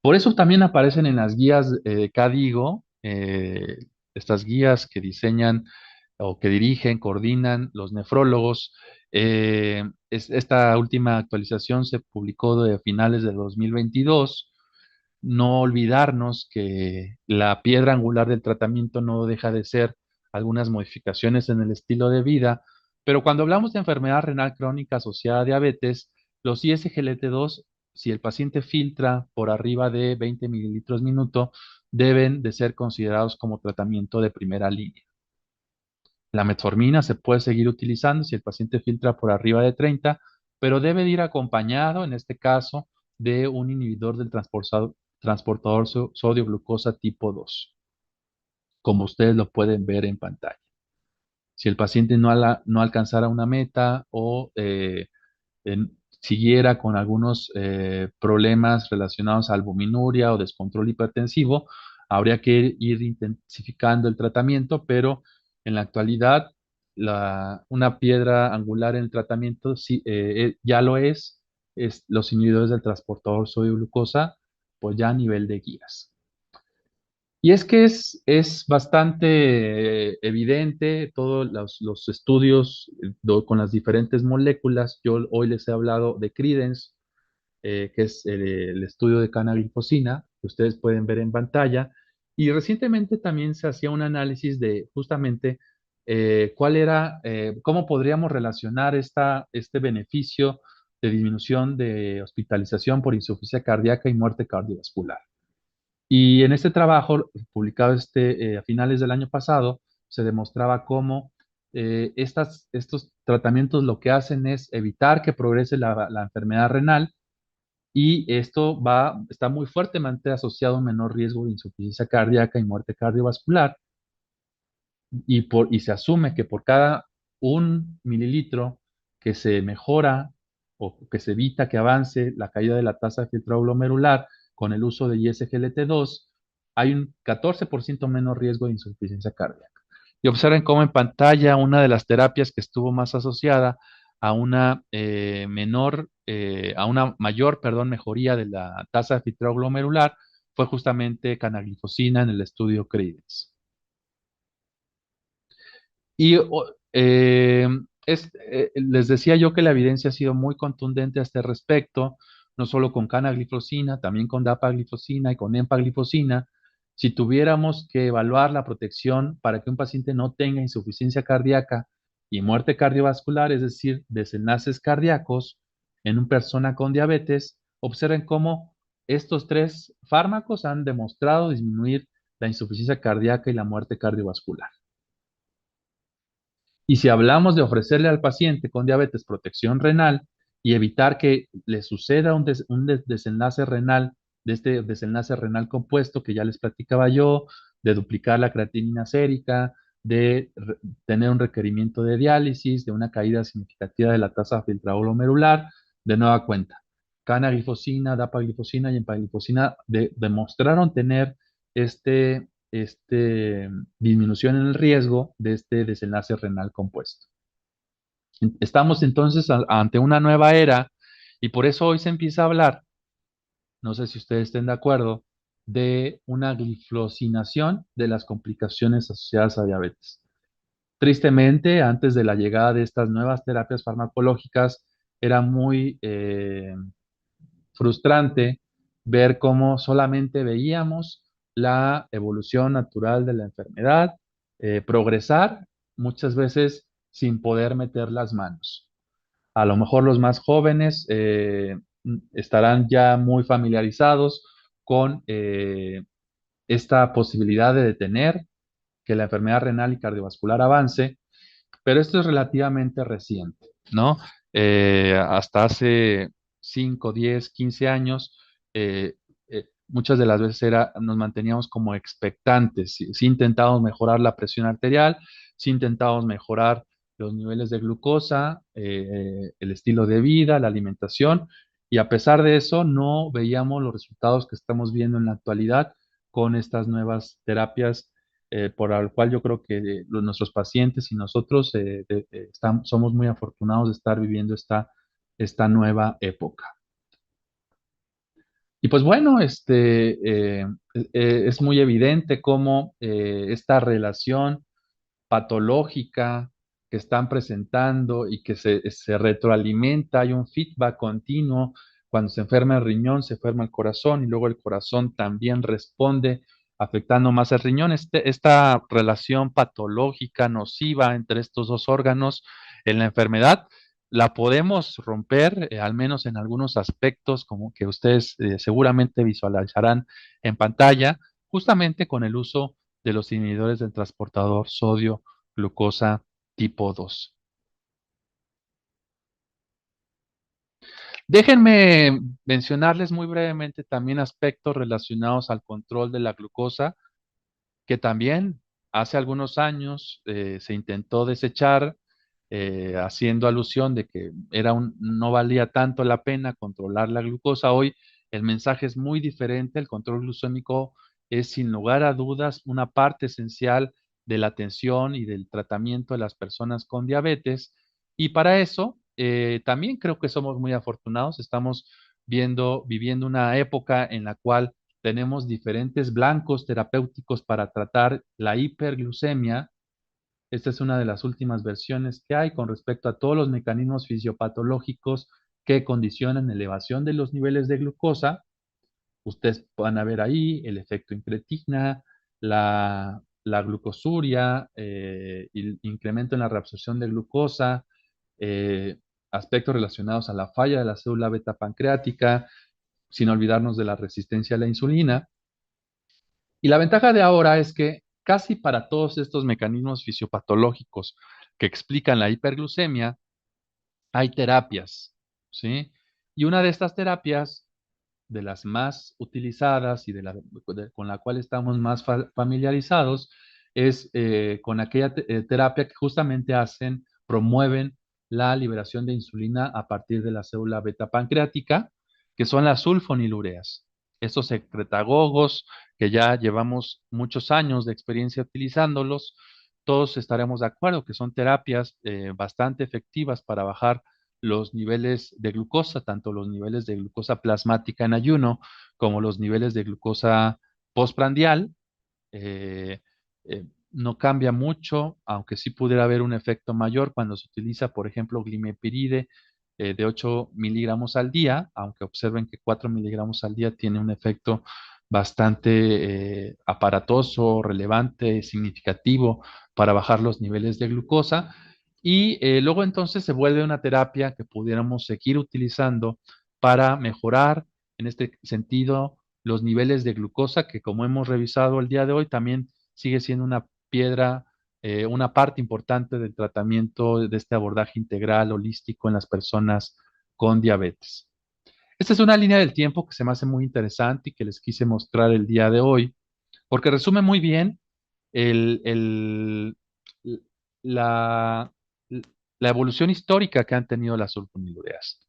Por eso también aparecen en las guías CADIGO, estas guías que diseñan o que dirigen, coordinan los nefrólogos. Esta última actualización se publicó de finales de 2022. No olvidarnos que la piedra angular del tratamiento no deja de ser algunas modificaciones en el estilo de vida, pero cuando hablamos de enfermedad renal crónica asociada a diabetes, los ISGLT2, si el paciente filtra por arriba de 20 mililitros minuto, deben de ser considerados como tratamiento de primera línea. La metformina se puede seguir utilizando si el paciente filtra por arriba de 30, pero debe de ir acompañado, en este caso, de un inhibidor del transportador sodio-glucosa tipo 2, como ustedes lo pueden ver en pantalla. Si el paciente no alcanzara una meta o siguiera con algunos problemas relacionados a albuminuria o descontrol hipertensivo, habría que ir intensificando el tratamiento, pero en la actualidad una piedra angular en el tratamiento sí, ya lo es los inhibidores del transportador sodio-glucosa, pues ya a nivel de guías. Y es que es bastante evidente todos los estudios con las diferentes moléculas. Yo hoy les he hablado de Credence, que es el estudio de canaglifosina, que ustedes pueden ver en pantalla. Y recientemente también se hacía un análisis de justamente cómo podríamos relacionar este beneficio de disminución de hospitalización por insuficiencia cardíaca y muerte cardiovascular. Y en este trabajo, publicado a finales del año pasado, se demostraba cómo estos tratamientos lo que hacen es evitar que progrese la enfermedad renal, y esto está muy fuertemente asociado a un menor riesgo de insuficiencia cardíaca y muerte cardiovascular, y se asume que por cada 1 mililitro que se mejora o que se evita que avance la caída de la tasa de filtrado glomerular con el uso de ISGLT2, hay un 14% menos riesgo de insuficiencia cardíaca. Y observen cómo en pantalla una de las terapias que estuvo más asociada a una a una mayor, perdón, mejoría de la tasa de filtrado glomerular fue justamente canaglifosina en el estudio Credence. Y les decía yo que la evidencia ha sido muy contundente a este respecto, no solo con canaglifosina, también con dapaglifosina y con empaglifosina. Si tuviéramos que evaluar la protección para que un paciente no tenga insuficiencia cardíaca y muerte cardiovascular, es decir, desenlaces cardíacos en una persona con diabetes, observen cómo estos tres fármacos han demostrado disminuir la insuficiencia cardíaca y la muerte cardiovascular. Y si hablamos de ofrecerle al paciente con diabetes protección renal y evitar que le suceda un desenlace renal, de este desenlace renal compuesto que ya les platicaba yo, de duplicar la creatinina sérica, de tener un requerimiento de diálisis, de una caída significativa de la tasa de filtrado glomerular, de nueva cuenta. Canaglifosina, dapaglifosina y empaglifosina demostraron tener disminución en el riesgo de este desenlace renal compuesto. Estamos entonces ante una nueva era y por eso hoy se empieza a hablar, no sé si ustedes estén de acuerdo, de una glifosinación de las complicaciones asociadas a diabetes. Tristemente, antes de la llegada de estas nuevas terapias farmacológicas, era muy frustrante ver cómo solamente veíamos la evolución natural de la enfermedad, progresar, muchas veces sin poder meter las manos. A lo mejor los más jóvenes estarán ya muy familiarizados con esta posibilidad de detener que la enfermedad renal y cardiovascular avance, pero esto es relativamente reciente, ¿no? Hasta hace 5, 10, 15 años, muchas de las veces nos manteníamos como expectantes, si intentábamos mejorar la presión arterial, si intentábamos mejorar los niveles de glucosa, el estilo de vida, la alimentación, y a pesar de eso no veíamos los resultados que estamos viendo en la actualidad con estas nuevas terapias por el cual yo creo que nuestros pacientes y nosotros somos muy afortunados de estar viviendo esta nueva época. Y pues bueno, es muy evidente cómo esta relación patológica que están presentando y que se retroalimenta, hay un feedback continuo. Cuando se enferma el riñón, se enferma el corazón y luego el corazón también responde afectando más el riñón. Esta relación patológica nociva entre estos dos órganos en la enfermedad la podemos romper, al menos en algunos aspectos, como que ustedes seguramente visualizarán en pantalla, justamente con el uso de los inhibidores del transportador sodio-glucosa tipo 2. Déjenme mencionarles muy brevemente también aspectos relacionados al control de la glucosa, que también hace algunos años se intentó desechar, haciendo alusión de que no valía tanto la pena controlar la glucosa. Hoy el mensaje es muy diferente, el control glucémico es sin lugar a dudas una parte esencial de la atención y del tratamiento de las personas con diabetes. Y para eso, también creo que somos muy afortunados, estamos viviendo una época en la cual tenemos diferentes blancos terapéuticos para tratar la hiperglucemia. Esta es una de las últimas versiones que hay con respecto a todos los mecanismos fisiopatológicos que condicionan elevación de los niveles de glucosa. Ustedes van a ver ahí el efecto incretina, la glucosuria, el incremento en la reabsorción de glucosa, eh, aspectos relacionados a la falla de la célula beta pancreática, sin olvidarnos de la resistencia a la insulina. Y la ventaja de ahora es que casi para todos estos mecanismos fisiopatológicos que explican la hiperglucemia, hay terapias, ¿sí? Y una de estas terapias, de las más utilizadas y con la cual estamos más familiarizados, es con aquella terapia que justamente promueven la liberación de insulina a partir de la célula beta pancreática, que son las sulfonilureas. Estos secretagogos que ya llevamos muchos años de experiencia utilizándolos, todos estaremos de acuerdo que son terapias bastante efectivas para bajar los niveles de glucosa, tanto los niveles de glucosa plasmática en ayuno como los niveles de glucosa postprandial. eh, no cambia mucho, aunque sí pudiera haber un efecto mayor cuando se utiliza, por ejemplo, glimepiride de 8 miligramos al día, aunque observen que 4 miligramos al día tiene un efecto bastante aparatoso, relevante, significativo para bajar los niveles de glucosa. Y luego entonces se vuelve una terapia que pudiéramos seguir utilizando para mejorar, en este sentido, los niveles de glucosa, que como hemos revisado el día de hoy, también sigue siendo una piedra, una parte importante del tratamiento de este abordaje integral, holístico en las personas con diabetes. Esta es una línea del tiempo que se me hace muy interesante y que les quise mostrar el día de hoy, porque resume muy bien el, el- la, la evolución histórica que han tenido las sulfonilureas.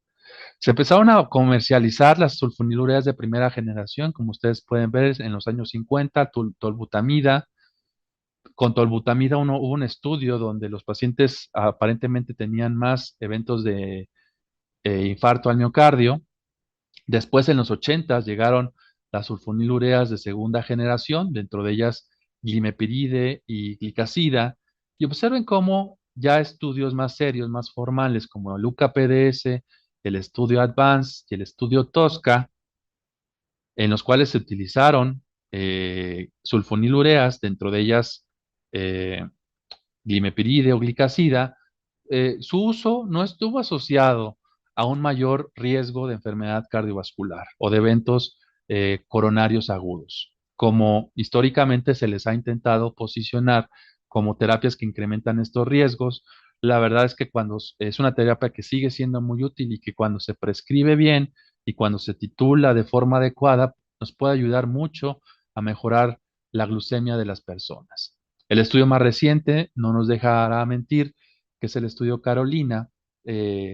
Se empezaron a comercializar las sulfonilureas de primera generación, como ustedes pueden ver, en los años 50, tolbutamida, Con tolbutamida hubo un estudio donde los pacientes aparentemente tenían más eventos de infarto al miocardio. Después, en los 80 llegaron las sulfonilureas de segunda generación, dentro de ellas glimepiride y glicazida, y observen cómo ya estudios más serios, más formales, como el UCAPDS, el estudio Advance y el estudio Tosca, en los cuales se utilizaron sulfonilureas, dentro de ellas eh, glimepiride o glicazida, su uso no estuvo asociado a un mayor riesgo de enfermedad cardiovascular o de eventos coronarios agudos, como históricamente se les ha intentado posicionar como terapias que incrementan estos riesgos. La verdad es que cuando es una terapia que sigue siendo muy útil y que cuando se prescribe bien y cuando se titula de forma adecuada, nos puede ayudar mucho a mejorar la glucemia de las personas. El estudio más reciente, no nos dejará mentir, que es el estudio Carolina,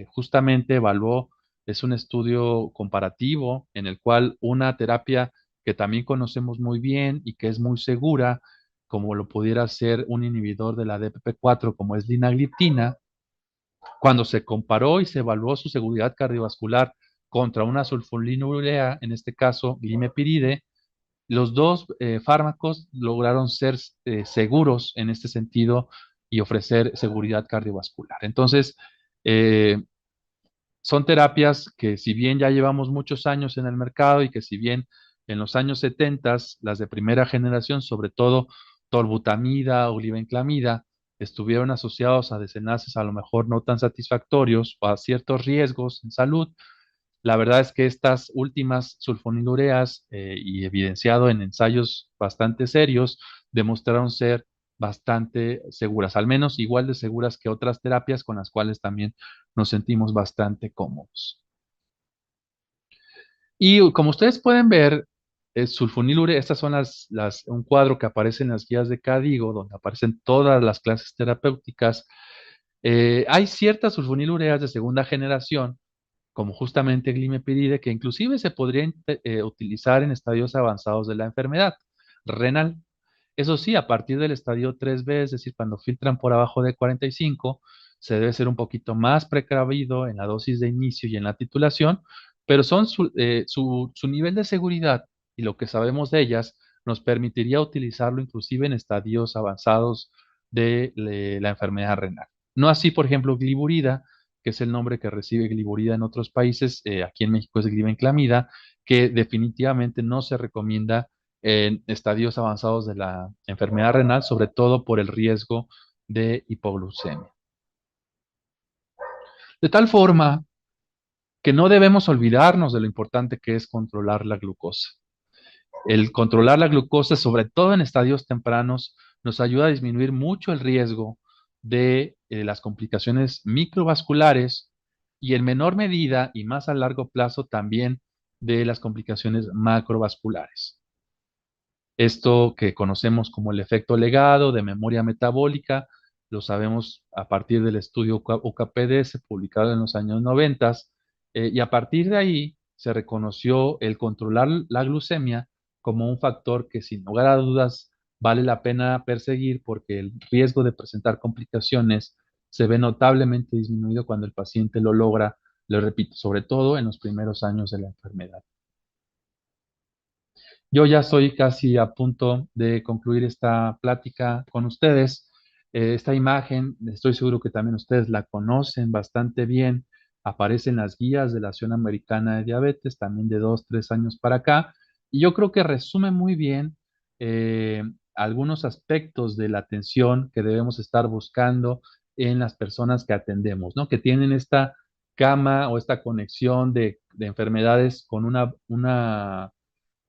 justamente evaluó, es un estudio comparativo en el cual una terapia que también conocemos muy bien y que es muy segura, como lo pudiera ser un inhibidor de la DPP4, como es linagliptina, cuando se comparó y se evaluó su seguridad cardiovascular contra una sulfonilurea, en este caso glimepiride, los dos fármacos lograron ser seguros en este sentido y ofrecer seguridad cardiovascular. Entonces, eh, son terapias que si bien ya llevamos muchos años en el mercado y que si bien en los años 70, las de primera generación, sobre todo tolbutamida o glibenclamida, estuvieron asociados a desenlaces a lo mejor no tan satisfactorios o a ciertos riesgos en salud. La verdad es que estas últimas sulfonilureas, y evidenciado en ensayos bastante serios, demostraron ser bastante seguras, al menos igual de seguras que otras terapias con las cuales también nos sentimos bastante cómodos. Y como ustedes pueden ver, sulfonilurea, estas son un cuadro que aparece en las guías de CADIGO, donde aparecen todas las clases terapéuticas. Hay ciertas sulfonilureas de segunda generación como justamente glimepiride, que inclusive se podría utilizar en estadios avanzados de la enfermedad renal. Eso sí, a partir del estadio 3B, es decir, cuando filtran por abajo de 45, se debe ser un poquito más precavido en la dosis de inicio y en la titulación, pero su nivel de seguridad y lo que sabemos de ellas nos permitiría utilizarlo inclusive en estadios avanzados de la enfermedad renal. No así, por ejemplo, gliburida, que es el nombre que recibe gliburida en otros países, aquí en México es glibenclamida, que definitivamente no se recomienda en estadios avanzados de la enfermedad renal, sobre todo por el riesgo de hipoglucemia. De tal forma que no debemos olvidarnos de lo importante que es controlar la glucosa. El controlar la glucosa, sobre todo en estadios tempranos, nos ayuda a disminuir mucho el riesgo de las complicaciones microvasculares y en menor medida y más a largo plazo también de las complicaciones macrovasculares. Esto que conocemos como el efecto legado de memoria metabólica, lo sabemos a partir del estudio UKPDS publicado en los años 90, y a partir de ahí se reconoció el controlar la glucemia como un factor que sin lugar a dudas vale la pena perseguir porque el riesgo de presentar complicaciones se ve notablemente disminuido cuando el paciente lo logra, lo repito, sobre todo en los primeros años de la enfermedad. Yo ya estoy casi a punto de concluir esta plática con ustedes. Esta imagen, estoy seguro que también ustedes la conocen bastante bien. Aparece en las guías de la Asociación Americana de Diabetes, también de 2, 3 años para acá. Y yo creo que resume muy bien eh, algunos aspectos de la atención que debemos estar buscando en las personas que atendemos, ¿no? Que tienen esta cama o esta conexión de enfermedades con una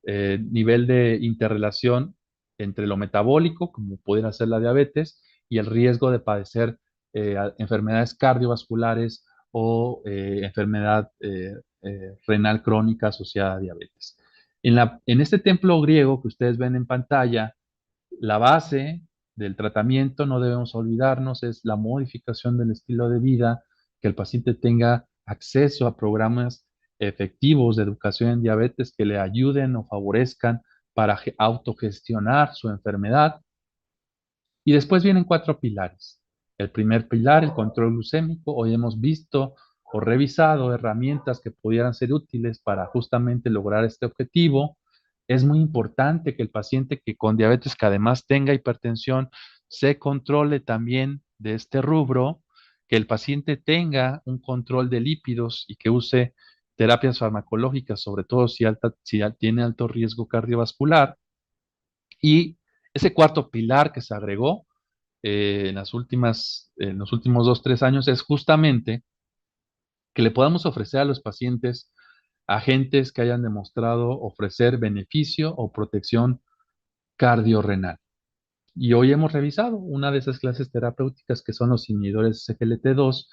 nivel de interrelación entre lo metabólico, como pudiera ser la diabetes, y el riesgo de padecer enfermedades cardiovasculares o enfermedad renal crónica asociada a diabetes. En este templo griego que ustedes ven en pantalla, la base del tratamiento, no debemos olvidarnos, es la modificación del estilo de vida, que el paciente tenga acceso a programas efectivos de educación en diabetes que le ayuden o favorezcan para autogestionar su enfermedad Y después vienen cuatro pilares. El primer pilar, el control glucémico. Hoy hemos visto o revisado herramientas que pudieran ser útiles para justamente lograr este objetivo. Es muy importante que el paciente que con diabetes, que además tenga hipertensión, se controle también de este rubro, que el paciente tenga un control de lípidos y que use terapias farmacológicas, sobre todo si tiene alto riesgo cardiovascular. Y ese cuarto pilar que se agregó en los últimos 2, 3 años es justamente que le podamos ofrecer a los pacientes agentes que hayan demostrado ofrecer beneficio o protección cardiorrenal. Y hoy hemos revisado una de esas clases terapéuticas que son los inhibidores SGLT2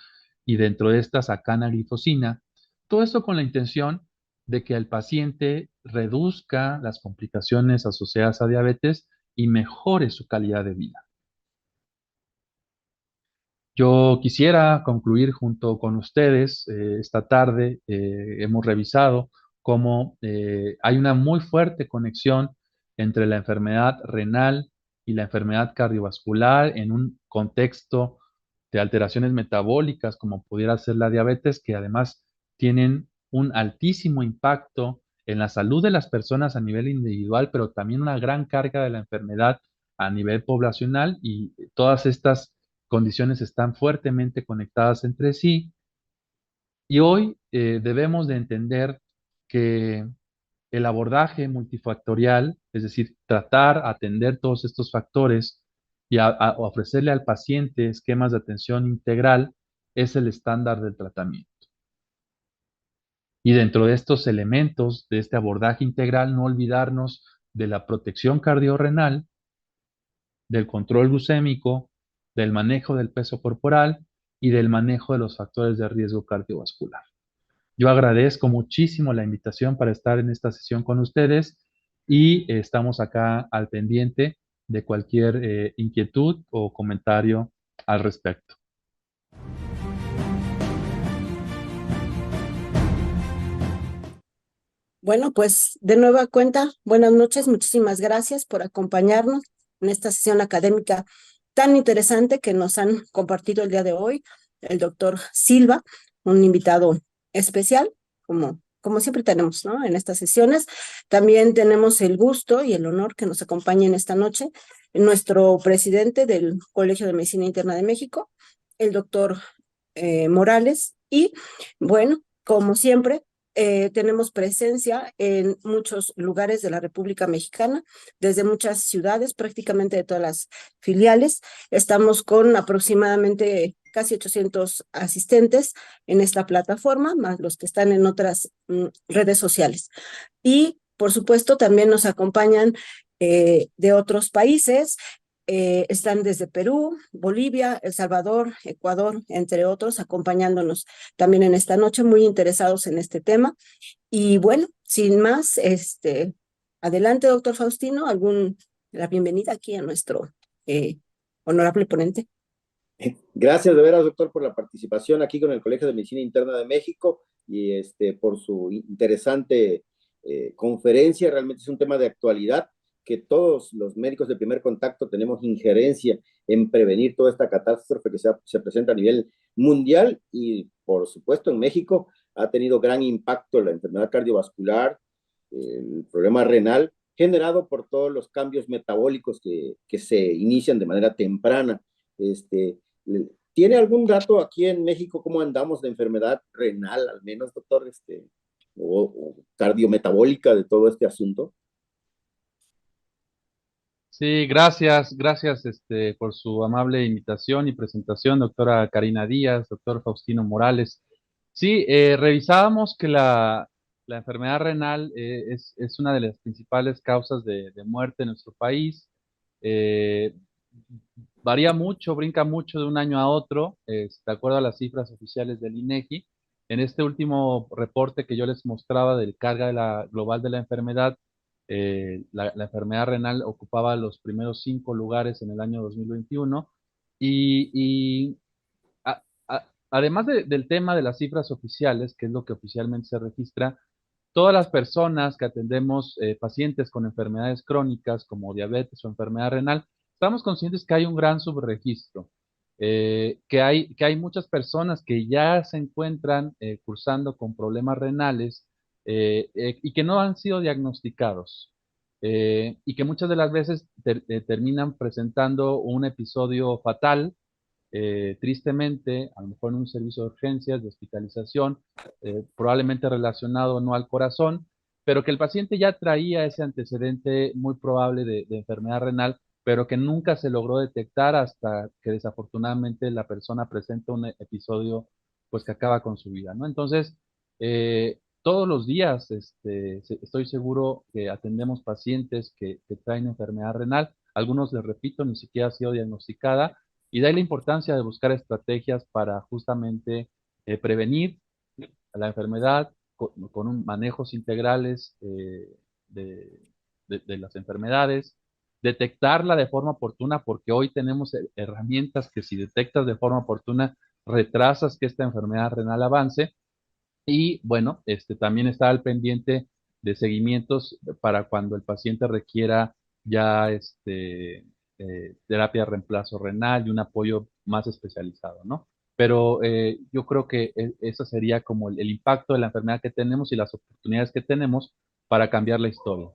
y dentro de estas acanaglifosina. Todo esto con la intención de que el paciente reduzca las complicaciones asociadas a diabetes y mejore su calidad de vida. Yo quisiera concluir junto con ustedes esta tarde. Hemos revisado cómo hay una muy fuerte conexión entre la enfermedad renal y la enfermedad cardiovascular en un contexto de alteraciones metabólicas como pudiera ser la diabetes, que además tienen un altísimo impacto en la salud de las personas a nivel individual, pero también una gran carga de la enfermedad a nivel poblacional, y todas estas condiciones están fuertemente conectadas entre sí. Y hoy debemos de entender que el abordaje multifactorial, es decir, tratar, atender todos estos factores y ofrecerle al paciente esquemas de atención integral, es el estándar del tratamiento. Y dentro de estos elementos, de este abordaje integral, no olvidarnos de la protección cardiorrenal, del control glucémico, del manejo del peso corporal y del manejo de los factores de riesgo cardiovascular. Yo agradezco muchísimo la invitación para estar en esta sesión con ustedes y estamos acá al pendiente de cualquier inquietud o comentario al respecto. Bueno, pues de nueva cuenta, buenas noches, muchísimas gracias por acompañarnos en esta sesión académica tan interesante que nos han compartido el día de hoy el doctor Silva, un invitado especial, como siempre tenemos, ¿no? En estas sesiones. También tenemos el gusto y el honor que nos acompañen esta noche nuestro presidente del Colegio de Medicina Interna de México, el doctor Morales, y bueno, como siempre, tenemos presencia en muchos lugares de la República Mexicana, desde muchas ciudades, prácticamente de todas las filiales. Estamos con aproximadamente casi 800 asistentes en esta plataforma, más los que están en otras redes sociales. Y, por supuesto, también nos acompañan de otros países. Están desde Perú, Bolivia, El Salvador, Ecuador, entre otros, acompañándonos también en esta noche, muy interesados en este tema. Y bueno, sin más, adelante, doctor Faustino, la bienvenida aquí a nuestro honorable ponente. Gracias de veras, doctor, por la participación aquí con el Colegio de Medicina Interna de México y por su interesante conferencia. Realmente es un tema de actualidad que todos los médicos de primer contacto tenemos injerencia en prevenir toda esta catástrofe que se presenta a nivel mundial y, por supuesto, en México ha tenido gran impacto la enfermedad cardiovascular, el problema renal, generado por todos los cambios metabólicos que se inician de manera temprana. Este, ¿Tiene algún dato aquí en México cómo andamos de enfermedad renal, al menos, doctor, o cardiometabólica de todo este asunto? Sí, gracias por su amable invitación y presentación, doctora Karina Díaz, doctor Faustino Morales. Sí, revisábamos que la enfermedad renal es una de las principales causas de muerte en nuestro país. Eh, Varía mucho, brinca mucho de un año a otro, de acuerdo a las cifras oficiales del INEGI. En este último reporte que yo les mostraba del carga global de la enfermedad, la enfermedad renal ocupaba los primeros 5 lugares en el año 2021. Y además del tema de las cifras oficiales, que es lo que oficialmente se registra, todas las personas que atendemos pacientes con enfermedades crónicas como diabetes o enfermedad renal, estamos conscientes que hay un gran subregistro, que hay muchas personas que ya se encuentran cursando con problemas renales y que no han sido diagnosticados y que muchas de las veces terminan presentando un episodio fatal, tristemente, a lo mejor en un servicio de urgencias, de hospitalización, probablemente relacionado no al corazón, pero que el paciente ya traía ese antecedente muy probable de enfermedad renal, pero que nunca se logró detectar hasta que desafortunadamente la persona presenta un episodio pues que acaba con su vida, ¿no? Entonces, todos los días estoy seguro que atendemos pacientes que traen enfermedad renal, algunos, les repito, ni siquiera ha sido diagnosticada, y de ahí la importancia de buscar estrategias para justamente prevenir la enfermedad con manejos integrales de, de las enfermedades, detectarla de forma oportuna, porque hoy tenemos herramientas que si detectas de forma oportuna, retrasas que esta enfermedad renal avance. Y bueno, también está al pendiente de seguimientos para cuando el paciente requiera ya terapia de reemplazo renal y un apoyo más especializado, ¿no? Pero yo creo que eso sería como el impacto de la enfermedad que tenemos y las oportunidades que tenemos para cambiar la historia.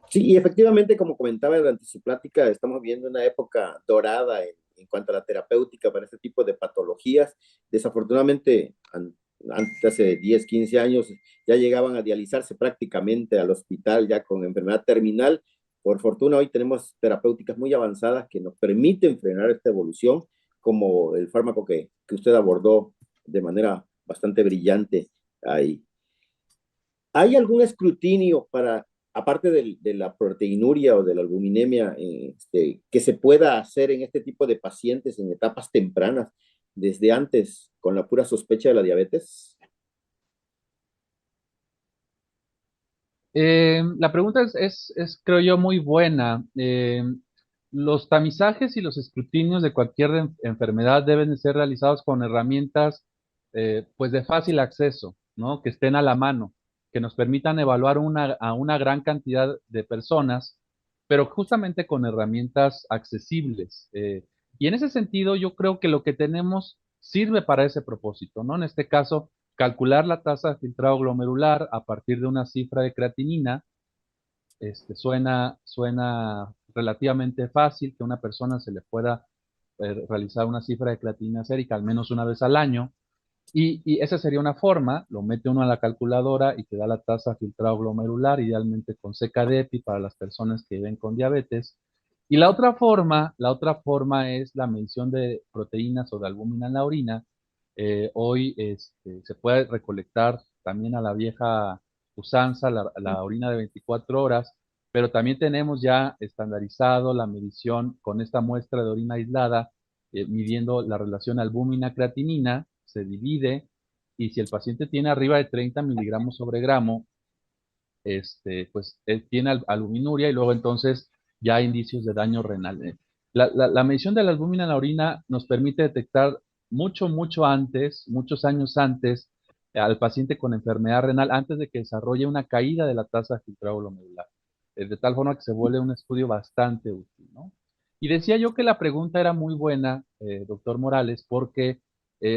Sí, y efectivamente, como comentaba durante su plática, estamos viendo una época dorada en cuanto a la terapéutica para este tipo de patologías. Desafortunadamente, antes, hace 10, 15 años, ya llegaban a dializarse prácticamente al hospital ya con enfermedad terminal. Por fortuna, hoy tenemos terapéuticas muy avanzadas que nos permiten frenar esta evolución, como el fármaco que usted abordó de manera bastante brillante ahí. ¿Hay algún escrutinio para, aparte de la proteinuria o de la albuminemia, que se pueda hacer en este tipo de pacientes en etapas tempranas, desde antes, con la pura sospecha de la diabetes? La pregunta creo yo, muy buena. Los tamizajes y los escrutinios de cualquier enfermedad deben de ser realizados con herramientas pues de fácil acceso, ¿no? Que estén a la mano, que nos permitan evaluar a una gran cantidad de personas, pero justamente con herramientas accesibles. Y en ese sentido, yo creo que lo que tenemos sirve para ese propósito, ¿no? En este caso, calcular la tasa de filtrado glomerular a partir de una cifra de creatinina, suena relativamente fácil que a una persona se le pueda realizar una cifra de creatinina sérica al menos una vez al año, y esa sería una forma, lo mete uno a la calculadora y te da la tasa de filtrado glomerular, idealmente con CKD-EPI para las personas que viven con diabetes. Y la otra forma es la medición de proteínas o de albúmina en la orina. Hoy se puede recolectar también a la vieja usanza la orina de 24 horas, pero también tenemos ya estandarizado la medición con esta muestra de orina aislada, midiendo la relación albúmina-creatinina, se divide, y si el paciente tiene arriba de 30 miligramos sobre gramo, pues él tiene albuminuria, y luego entonces ya hay indicios de daño renal. La medición de la albúmina en la orina nos permite detectar mucho antes, muchos años antes, al paciente con enfermedad renal, antes de que desarrolle una caída de la tasa de filtrado glomerular, de tal forma que se vuelve un estudio bastante útil, ¿no? Y decía yo que la pregunta era muy buena, doctor Morales, porque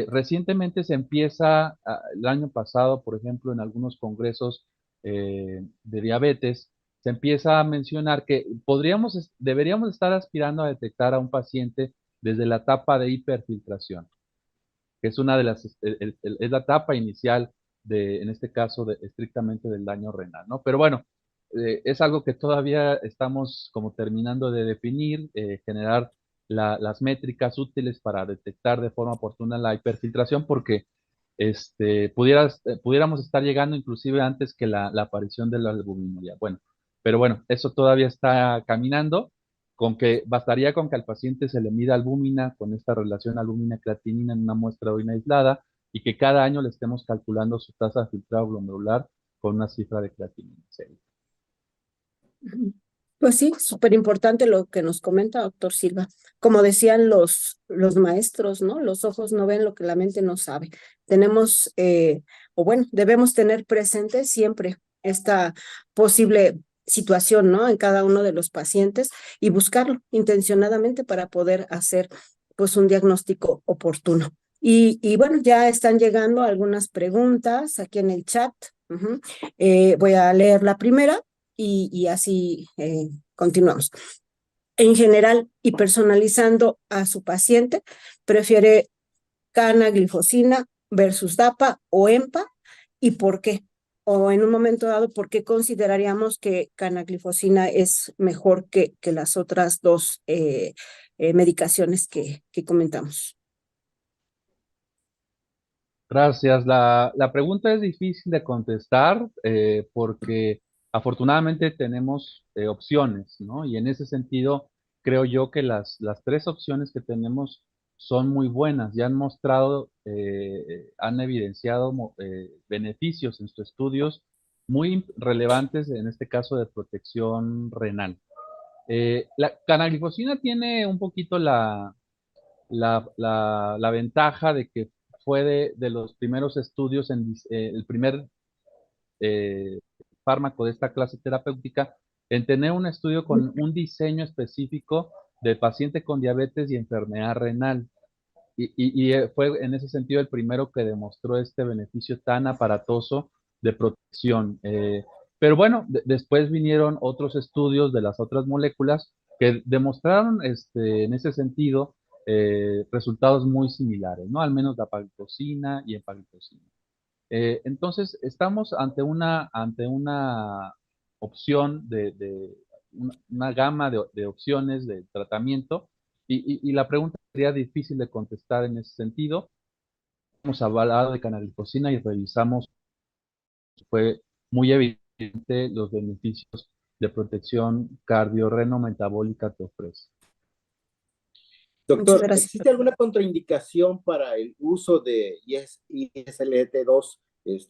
recientemente se empieza, el año pasado, por ejemplo, en algunos congresos de diabetes, se empieza a mencionar que deberíamos estar aspirando a detectar a un paciente desde la etapa de hiperfiltración, que es una de las, es la etapa inicial en este caso, estrictamente del daño renal, ¿no? Pero bueno, es algo que todavía estamos como terminando de definir, generar las métricas útiles para detectar de forma oportuna la hiperfiltración, porque pudiéramos estar llegando inclusive antes que la aparición de la albuminuria. Bueno, pero bueno, eso todavía está caminando, bastaría con que al paciente se le mida albúmina con esta relación albúmina-creatinina en una muestra de orina aislada, y que cada año le estemos calculando su tasa de filtrado glomerular con una cifra de creatinina sérica. Pues sí, súper importante lo que nos comenta, doctor Silva. Como decían los maestros, ¿no? Los ojos no ven lo que la mente no sabe. Tenemos, o bueno, debemos tener presente siempre esta posible situación, ¿no? En cada uno de los pacientes y buscarlo intencionadamente para poder hacer pues un diagnóstico oportuno. Y bueno, ya están llegando algunas preguntas aquí en el chat. Voy a leer la primera y así continuamos. En general y personalizando a su paciente, prefiere canaglifosina versus DAPA o EMPA y por qué. O en un momento dado, ¿por qué consideraríamos que canaglifosina es mejor que las otras dos medicaciones que comentamos? Gracias. La pregunta es difícil de contestar porque afortunadamente tenemos opciones, ¿no? Y en ese sentido, creo yo que las tres opciones que tenemos son muy buenas y han mostrado, han evidenciado beneficios en sus estudios muy relevantes, en este caso de protección renal. La canaglifosina tiene un poquito la ventaja de que fue de los primeros estudios, el primer eh, fármaco de esta clase terapéutica en tener un estudio con un diseño específico del paciente con diabetes y enfermedad renal. Y fue en ese sentido el primero que demostró este beneficio tan aparatoso de protección. Pero bueno, después vinieron otros estudios de las otras moléculas que demostraron en ese sentido resultados muy similares, ¿no? Al menos la pagliflozina y empagliflozina. Entonces, estamos ante una opción una gama de opciones de tratamiento y la pregunta sería difícil de contestar en ese sentido. Hemos hablado de canaglifosina y revisamos, fue muy evidente los beneficios de protección cardiorreno-metabólica que ofrece. Muchas Doctor, gracias. ¿existe alguna contraindicación para el uso de ISLT2?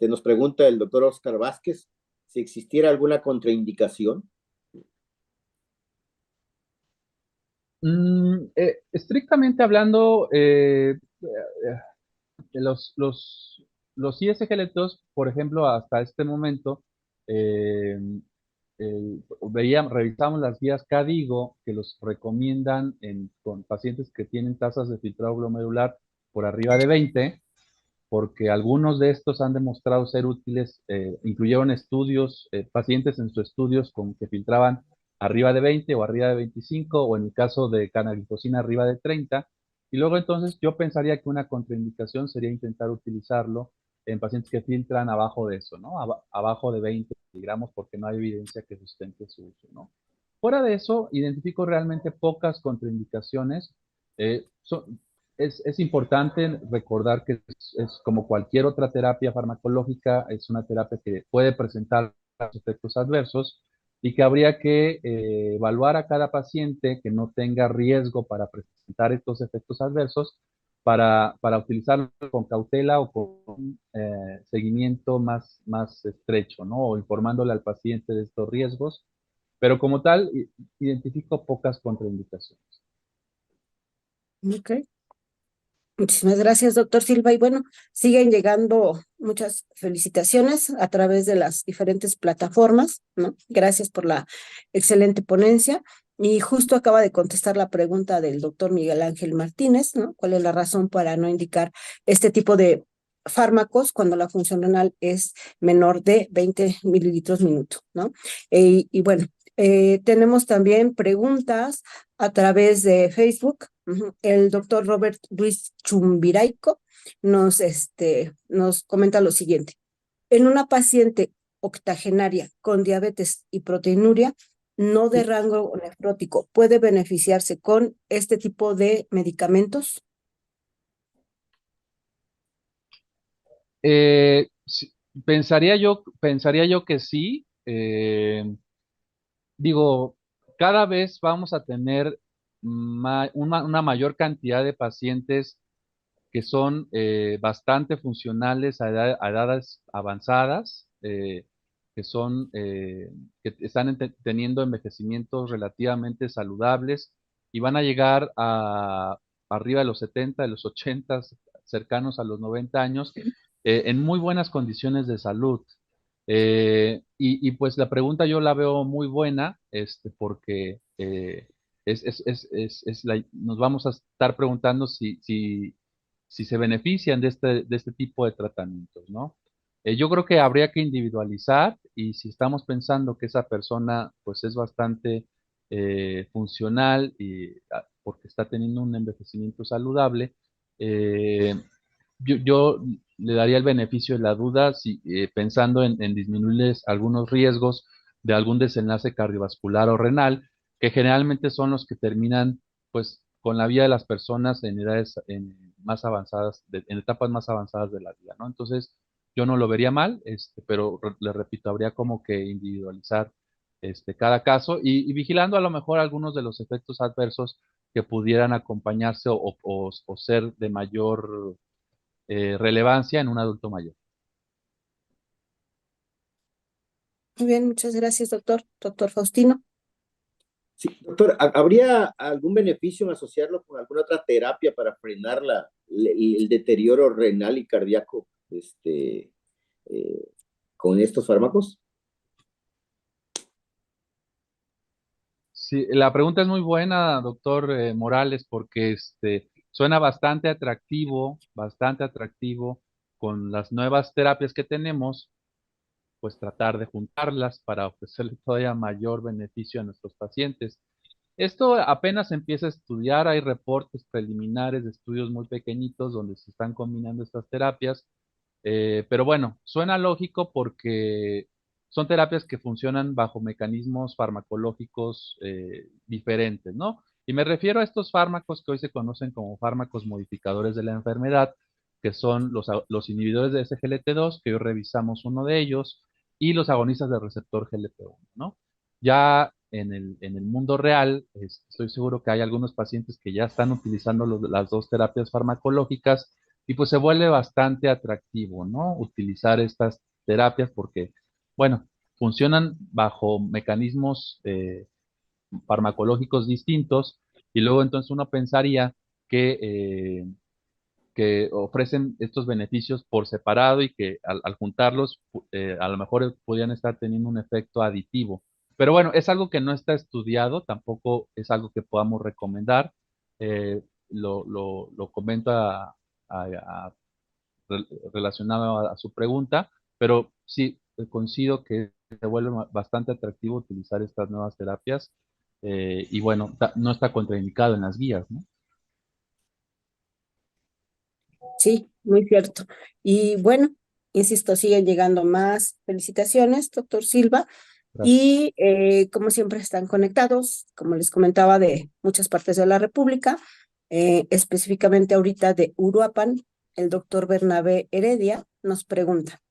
Nos pregunta el doctor Oscar Vázquez si existiera alguna contraindicación. Estrictamente hablando, los ISGLT2, por ejemplo, hasta este momento, eh, revisamos las guías CADIGO que los recomiendan con pacientes que tienen tasas de filtrado glomerular por arriba de 20, porque algunos de estos han demostrado ser útiles, incluyeron estudios, pacientes en sus estudios con que filtraban arriba de 20 o arriba de 25, o en el caso de canaglifosina arriba de 30, y luego entonces yo pensaría que una contraindicación sería intentar utilizarlo en pacientes que filtran abajo de eso, ¿no? Abajo de 20 miligramos porque no hay evidencia que sustente su uso, ¿no? Fuera de eso, identifico realmente pocas contraindicaciones. Es importante recordar que es como cualquier otra terapia farmacológica, es una terapia que puede presentar efectos adversos y que habría que evaluar a cada paciente que no tenga riesgo para presentar estos efectos adversos para utilizarlo con cautela o con un seguimiento más estrecho, ¿no? O informándole al paciente de estos riesgos, pero como tal, identifico pocas contraindicaciones. Ok. Muchísimas gracias, doctor Silva. Y bueno, siguen llegando muchas felicitaciones a través de las diferentes plataformas, ¿no? Gracias por la excelente ponencia. Y justo acaba de contestar la pregunta del doctor Miguel Ángel Martínez, ¿no? ¿Cuál es la razón para no indicar este tipo de fármacos cuando la función renal es menor de 20 mililitros minuto, ¿no? Y bueno, tenemos también preguntas a través de Facebook. El doctor Robert Ruiz Chumbiraico nos comenta lo siguiente. En una paciente octogenaria con diabetes y proteinuria no de rango nefrótico, ¿puede beneficiarse con este tipo de medicamentos? Sí, pensaría yo que sí. Digo, cada vez vamos a tener una mayor cantidad de pacientes que son bastante funcionales a edades avanzadas, que están teniendo envejecimientos relativamente saludables y van a llegar a arriba de los 70, de los 80, cercanos a los 90 años, en muy buenas condiciones de salud. Pues la pregunta yo la veo muy buena, porque nos vamos a estar preguntando si se benefician de este tipo de tratamientos, ¿no? Yo creo que habría que individualizar y si estamos pensando que esa persona pues es bastante funcional porque está teniendo un envejecimiento saludable, eh, yo le daría el beneficio de la duda si, pensando en disminuirles algunos riesgos de algún desenlace cardiovascular o renal, que generalmente son los que terminan pues con la vida de las personas en edades más avanzadas, en etapas más avanzadas de la vida, ¿no? Entonces, yo no lo vería mal, pero le repito, habría como que individualizar cada caso y vigilando a lo mejor algunos de los efectos adversos que pudieran acompañarse o ser de mayor relevancia en un adulto mayor. Muy bien, muchas gracias, doctor. Doctor Faustino. Sí, doctor, ¿habría algún beneficio en asociarlo con alguna otra terapia para frenar el deterioro renal y cardíaco eh, con estos fármacos? Sí, la pregunta es muy buena, doctor Morales, porque suena bastante atractivo con las nuevas terapias que tenemos, pues tratar de juntarlas para ofrecerle todavía mayor beneficio a nuestros pacientes. Esto apenas empieza a estudiar, hay reportes preliminares de estudios muy pequeñitos donde se están combinando estas terapias. Pero bueno, suena lógico porque son terapias que funcionan bajo mecanismos farmacológicos diferentes, ¿no? Y me refiero a estos fármacos que hoy se conocen como fármacos modificadores de la enfermedad, que son los inhibidores de SGLT2, que hoy revisamos uno de ellos, y los agonistas del receptor GLP-1, ¿no? Ya en el mundo real, estoy seguro que hay algunos pacientes que ya están utilizando las dos terapias farmacológicas y pues se vuelve bastante atractivo, ¿no? Utilizar estas terapias porque, bueno, funcionan bajo mecanismos farmacológicos distintos y luego entonces uno pensaría que, que ofrecen estos beneficios por separado y que al juntarlos a lo mejor podrían estar teniendo un efecto aditivo. Pero bueno, es algo que no está estudiado, tampoco es algo que podamos recomendar. Lo comento a relacionado a su pregunta, pero sí, coincido que se vuelve bastante atractivo utilizar estas nuevas terapias y bueno, no está contraindicado en las guías, ¿no? Sí, muy cierto. Y bueno, insisto, siguen llegando más felicitaciones, doctor Silva. Gracias. Y como siempre están conectados, como les comentaba, de muchas partes de la República, específicamente ahorita de Uruapan, el doctor Bernabé Heredia nos pregunta,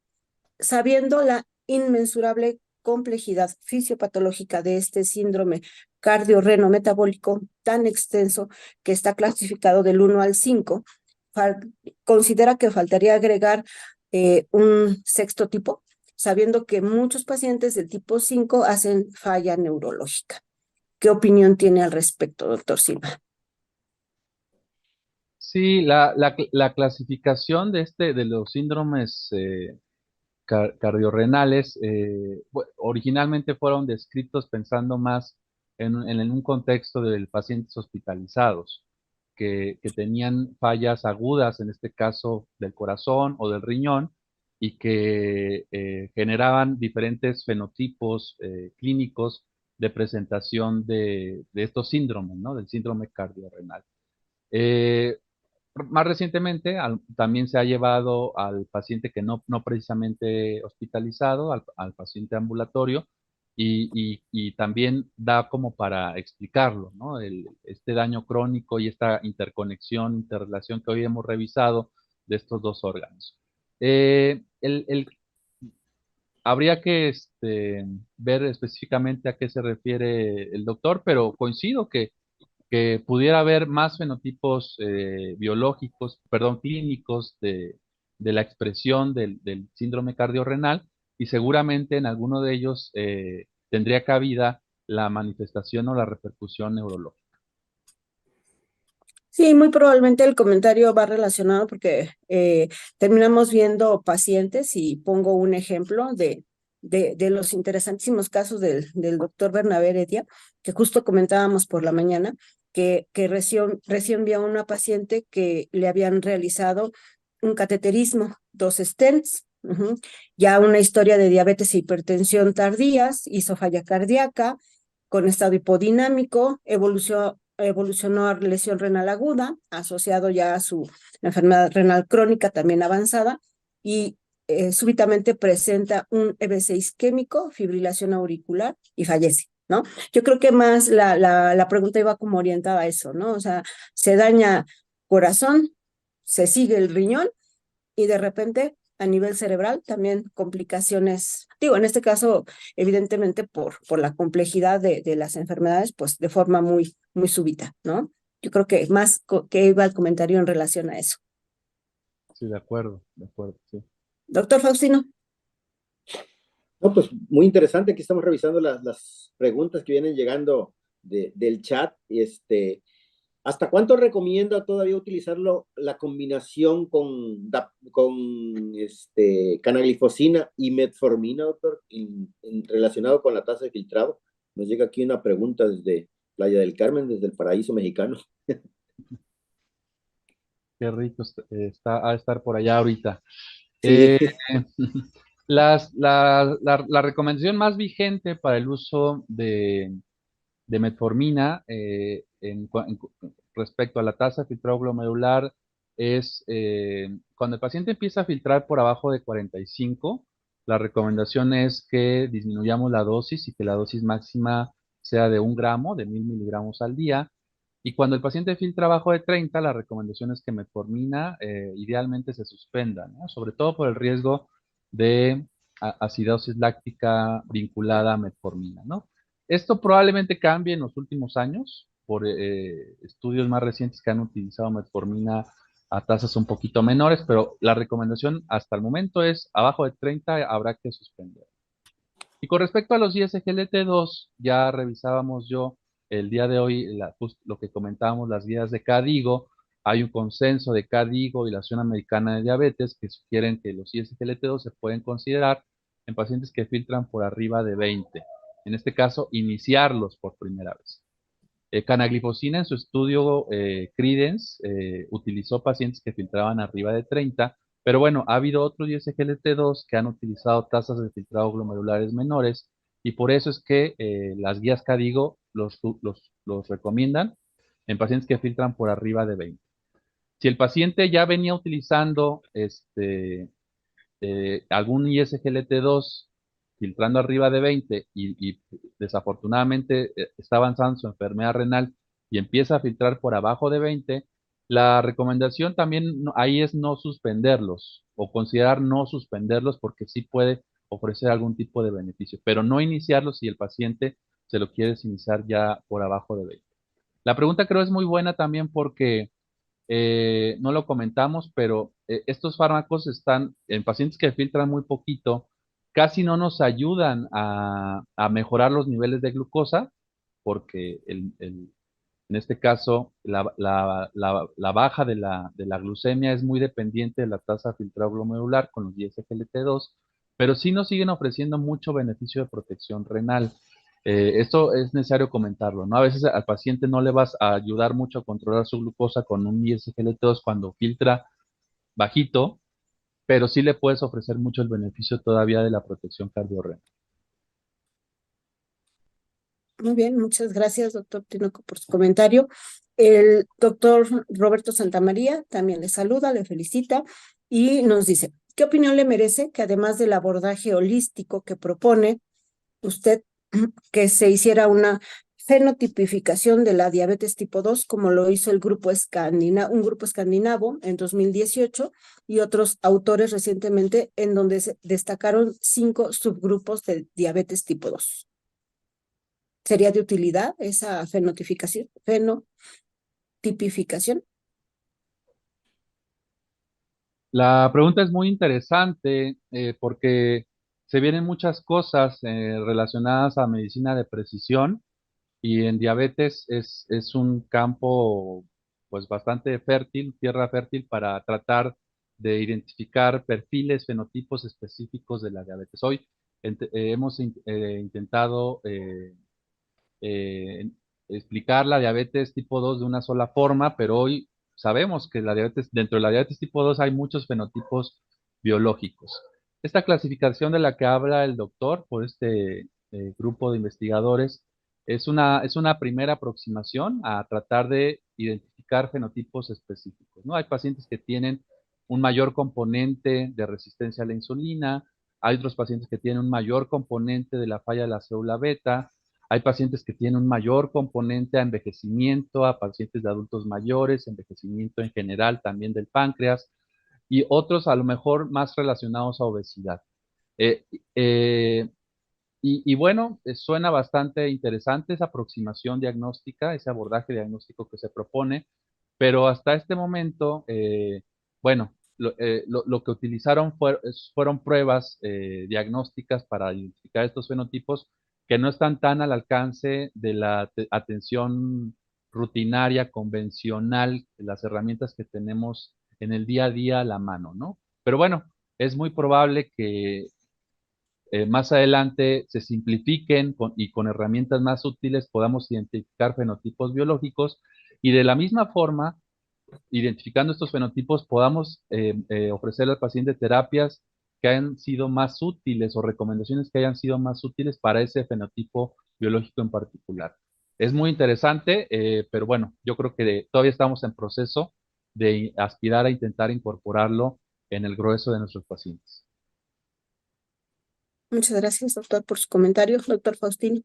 sabiendo la inmensurable complejidad fisiopatológica de este síndrome cardiorreno-metabólico tan extenso que está clasificado del 1 al 5, considera que faltaría agregar un sexto tipo, sabiendo que muchos pacientes del tipo 5 hacen falla neurológica. ¿Qué opinión tiene al respecto, doctor Silva? Sí, la clasificación de los síndromes cardiorrenales originalmente fueron descritos pensando más en un contexto de pacientes hospitalizados que tenían fallas agudas, en este caso del corazón o del riñón, y que generaban diferentes fenotipos clínicos de presentación de estos síndromes, ¿no? Del síndrome cardiorrenal. Eh, Más recientemente también se ha llevado al paciente que no precisamente hospitalizado, al paciente ambulatorio, y también da como para explicarlo, ¿no? Este daño crónico y esta interconexión, interrelación que hoy hemos revisado de estos dos órganos. Habría que ver específicamente a qué se refiere el doctor, pero coincido que pudiera haber más fenotipos biológicos, perdón, clínicos de la expresión del síndrome cardiorrenal y seguramente en alguno de ellos tendría cabida la manifestación o la repercusión neurológica. Sí, muy probablemente el comentario va relacionado porque terminamos viendo pacientes y pongo un ejemplo de de los interesantísimos casos del doctor Bernabé Heredia, que justo comentábamos por la mañana, que recién vio a una paciente que le habían realizado un cateterismo, 2 stents, ya una historia de diabetes e hipertensión tardías, hizo falla cardíaca, con estado hipodinámico, evolucionó a lesión renal aguda, asociado ya a su enfermedad renal crónica también avanzada, y súbitamente presenta un EBC isquémico, fibrilación auricular y fallece, ¿no? Yo creo que más la pregunta iba como orientada a eso, ¿no? O sea, se daña corazón, se sigue el riñón y de repente a nivel cerebral también complicaciones, digo, en este caso, evidentemente por la complejidad de las enfermedades, pues de forma muy súbita, ¿no? Yo creo que más que iba el comentario en relación a eso. Sí, de acuerdo, sí. Doctor Faustino. No, pues muy interesante. Aquí estamos revisando las preguntas que vienen llegando del chat. ¿Hasta cuánto recomienda todavía utilizarlo la combinación con canaglifosina y metformina, doctor, relacionado con la tasa de filtrado? Nos llega aquí una pregunta desde Playa del Carmen, desde el paraíso mexicano. Qué rico está a estar por allá ahorita. Sí, Eh, la recomendación más vigente para el uso de metformina respecto a la tasa de filtrado glomerular es cuando el paciente empieza a filtrar por abajo de 45, la recomendación es que disminuyamos la dosis y que la dosis máxima sea de 1 gramo, de 1000 miligramos al día. Y cuando el paciente filtra abajo de 30, la recomendación es que metformina idealmente se suspenda, ¿no? Sobre todo por el riesgo de acidosis láctica vinculada a metformina, ¿no? Esto probablemente cambie en los últimos años por estudios más recientes que han utilizado metformina a tasas un poquito menores, pero la recomendación hasta el momento es abajo de 30 habrá que suspender. Y con respecto a los ISGLT2, ya revisábamos yo el día de hoy lo que comentábamos, las guías de KDIGO. Hay un consenso de KDIGO y la Asociación Americana de Diabetes que sugieren que los ISGLT2 se pueden considerar en pacientes que filtran por arriba de 20. En este caso, iniciarlos por primera vez. Canaglifosina en su estudio Credence utilizó pacientes que filtraban arriba de 30, pero bueno, ha habido otros ISGLT2 que han utilizado tasas de filtrado glomerulares menores y por eso es que las guías KDIGO los recomiendan en pacientes que filtran por arriba de 20. Si el paciente ya venía utilizando algún ISGLT2 filtrando arriba de 20 y desafortunadamente está avanzando su enfermedad renal y empieza a filtrar por abajo de 20, la recomendación también ahí es no suspenderlos o considerar no suspenderlos porque sí puede ofrecer algún tipo de beneficio, pero no iniciarlos si el paciente se lo quiere iniciar ya por abajo de 20. La pregunta creo es muy buena también porque no lo comentamos, pero estos fármacos están en pacientes que filtran muy poquito, casi no nos ayudan a mejorar los niveles de glucosa, porque en este caso la baja de la glucemia es muy dependiente de la tasa de filtrado glomerular con los ISGLT2, pero sí nos siguen ofreciendo mucho beneficio de protección renal. Esto es necesario comentarlo, ¿no? A veces al paciente no le vas a ayudar mucho a controlar su glucosa con un ISGLT2 cuando filtra bajito, pero sí le puedes ofrecer mucho el beneficio todavía de la protección cardiorrenal. Muy bien, muchas gracias, doctor Tinoco, por su comentario. El doctor Roberto Santamaría también le saluda, le felicita y nos dice, ¿qué opinión le merece que además del abordaje holístico que propone usted, que se hiciera una fenotipificación de la diabetes tipo 2, como lo hizo un grupo escandinavo en 2018 y otros autores recientemente, en donde se destacaron 5 subgrupos de diabetes tipo 2? ¿Sería de utilidad esa fenotipificación? La pregunta es muy interesante porque se vienen muchas cosas relacionadas a medicina de precisión y en diabetes es un campo pues bastante fértil, tierra fértil para tratar de identificar perfiles, fenotipos específicos de la diabetes. Hoy hemos intentado eh, explicar la diabetes tipo 2 de una sola forma, pero hoy sabemos que dentro de la diabetes tipo 2 hay muchos fenotipos biológicos. Esta clasificación de la que habla el doctor por este grupo de investigadores es una primera aproximación a tratar de identificar fenotipos específicos, ¿no? Hay pacientes que tienen un mayor componente de resistencia a la insulina, hay otros pacientes que tienen un mayor componente de la falla de la célula beta, hay pacientes que tienen un mayor componente a envejecimiento, a pacientes de adultos mayores, envejecimiento en general también del páncreas, y otros a lo mejor más relacionados a obesidad. Eh, eh, y bueno, suena bastante interesante esa aproximación diagnóstica, ese abordaje diagnóstico que se propone, pero hasta este momento, bueno, lo que utilizaron fueron pruebas diagnósticas para identificar estos fenotipos que no están tan al alcance de la atención rutinaria, convencional, las herramientas que tenemos en el día a día a la mano, ¿no? Pero bueno, es muy probable que más adelante se simplifiquen y con herramientas más útiles podamos identificar fenotipos biológicos y de la misma forma, identificando estos fenotipos, podamos ofrecer al paciente terapias que hayan sido más útiles o recomendaciones que hayan sido más útiles para ese fenotipo biológico en particular. Es muy interesante, pero bueno, yo creo que todavía estamos en proceso de aspirar a intentar incorporarlo en el grueso de nuestros pacientes. Muchas gracias, doctor, por su comentario. Doctor Faustino.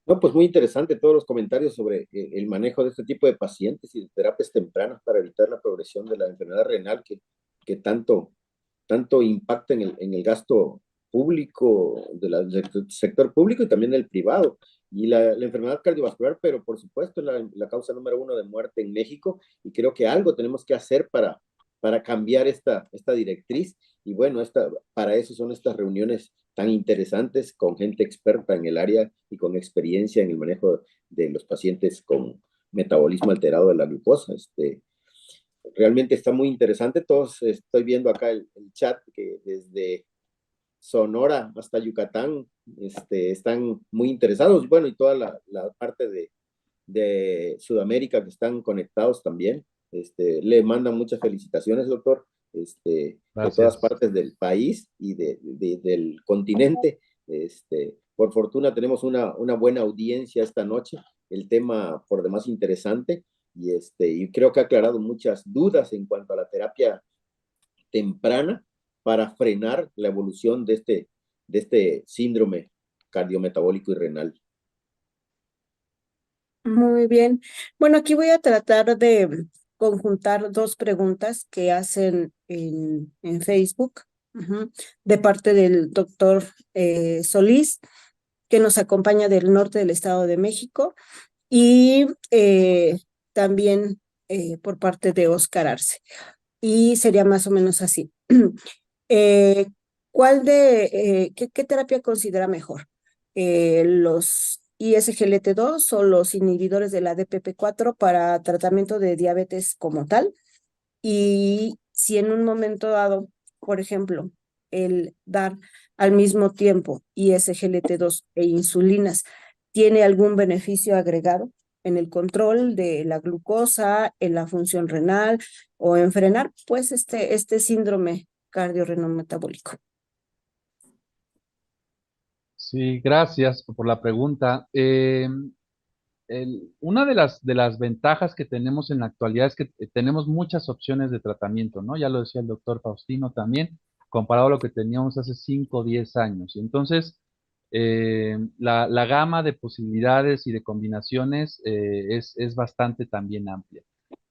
No, pues muy interesante todos los comentarios sobre el manejo de este tipo de pacientes y de terapias tempranas para evitar la progresión de la enfermedad renal que tanto impacta en el gasto público, del sector público y también el privado. Y la enfermedad cardiovascular, pero por supuesto es la causa número uno de muerte en México y creo que algo tenemos que hacer para cambiar esta directriz. Y bueno, para eso son estas reuniones tan interesantes con gente experta en el área y con experiencia en el manejo de los pacientes con metabolismo alterado de la glucosa. Realmente está muy interesante. Todos estoy viendo acá el chat que desde Sonora hasta Yucatán están muy interesados. Bueno, y toda la parte de Sudamérica que están conectados también. Le mandan muchas felicitaciones, doctor, de todas Gracias. partes del país y del continente. Por fortuna tenemos una buena audiencia esta noche, el tema por demás interesante y creo que ha aclarado muchas dudas en cuanto a la terapia temprana para frenar la evolución de este síndrome cardiometabólico y renal. Muy bien. Bueno, aquí voy a tratar de conjuntar dos preguntas que hacen en Facebook, de parte del doctor Solís, que nos acompaña del norte del Estado de México, y también por parte de Oscar Arce. Y sería más o menos así. Eh, ¿qué terapia considera mejor? ¿Los ISGLT2 o los inhibidores de la DPP4 para tratamiento de diabetes como tal? Y si en un momento dado, por ejemplo, el dar al mismo tiempo ISGLT2 e insulinas tiene algún beneficio agregado en el control de la glucosa, en la función renal o en frenar, pues este síndrome cardiorrenometabólico. Sí, gracias por la pregunta. Una de las ventajas que tenemos en la actualidad es que tenemos muchas opciones de tratamiento, ¿no? Ya lo decía el doctor Faustino también, comparado a lo que teníamos hace 5 o 10 años. Y entonces, la gama de posibilidades y de combinaciones es bastante también amplia.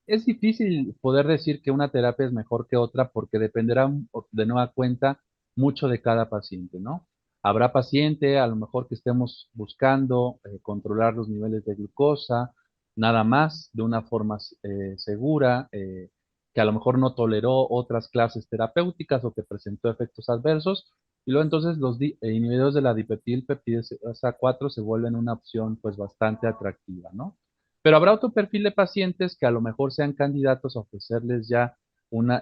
Es difícil poder decir que una terapia es mejor que otra porque dependerá de nueva cuenta mucho de cada paciente, ¿no? Habrá paciente, a lo mejor que estemos buscando controlar los niveles de glucosa, nada más, de una forma segura, que a lo mejor no toleró otras clases terapéuticas o que presentó efectos adversos, y luego entonces los inhibidores de la dimetilpeptidasa 4 se vuelven una opción pues bastante atractiva, ¿no? Pero habrá otro perfil de pacientes que a lo mejor sean candidatos a ofrecerles ya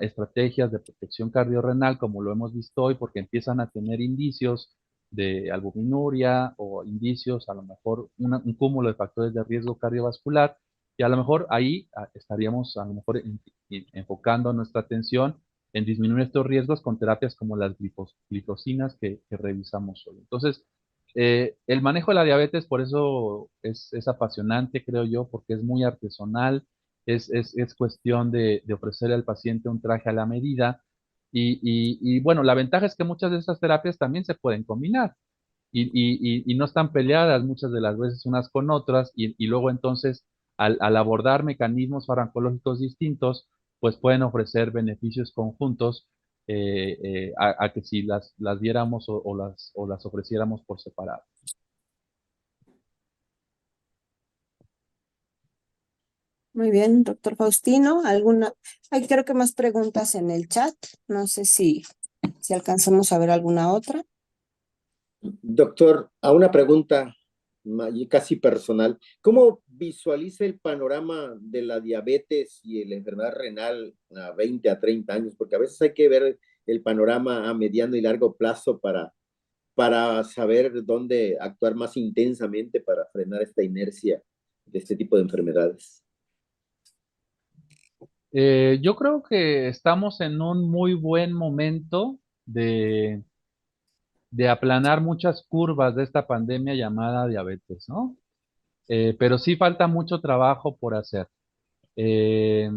estrategias de protección cardiorrenal, como lo hemos visto hoy, porque empiezan a tener indicios de albuminuria o indicios, a lo mejor un cúmulo de factores de riesgo cardiovascular, y a lo mejor ahí estaríamos a lo mejor enfocando nuestra atención en disminuir estos riesgos con terapias como las glifosinas que revisamos hoy. Entonces, el manejo de la diabetes por eso es apasionante, creo yo, porque es muy artesanal, es cuestión de ofrecerle al paciente un traje a la medida. Y bueno, la ventaja es que muchas de estas terapias también se pueden combinar y no están peleadas muchas de las veces unas con otras y luego entonces al abordar mecanismos farmacológicos distintos, pues pueden ofrecer beneficios conjuntos a que si las diéramos o las ofreciéramos por separado. Muy bien, doctor Faustino. Hay creo que más preguntas en el chat. No sé si alcanzamos a ver alguna otra. Doctor, a una pregunta casi personal. ¿Cómo visualiza el panorama de la diabetes y la enfermedad renal a 20 a 30 años? Porque a veces hay que ver el panorama a mediano y largo plazo para saber dónde actuar más intensamente para frenar esta inercia de este tipo de enfermedades. Yo creo que estamos en un muy buen momento de aplanar muchas curvas de esta pandemia llamada diabetes, ¿no? Pero sí falta mucho trabajo por hacer. Eh,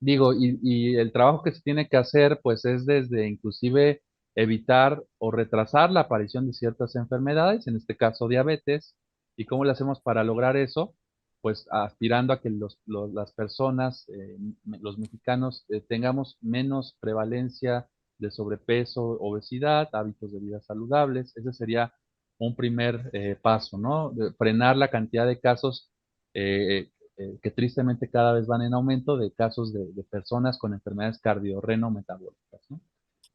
Digo, y el trabajo que se tiene que hacer, pues es desde inclusive evitar o retrasar la aparición de ciertas enfermedades, en este caso diabetes. ¿Y cómo le hacemos para lograr eso? Pues aspirando a que las personas, los mexicanos, tengamos menos prevalencia de sobrepeso, obesidad, hábitos de vida saludables. Ese sería un primer paso, ¿no? De frenar la cantidad de casos que tristemente cada vez van en aumento de casos de personas con enfermedades cardiorreno-metabólicas, ¿no?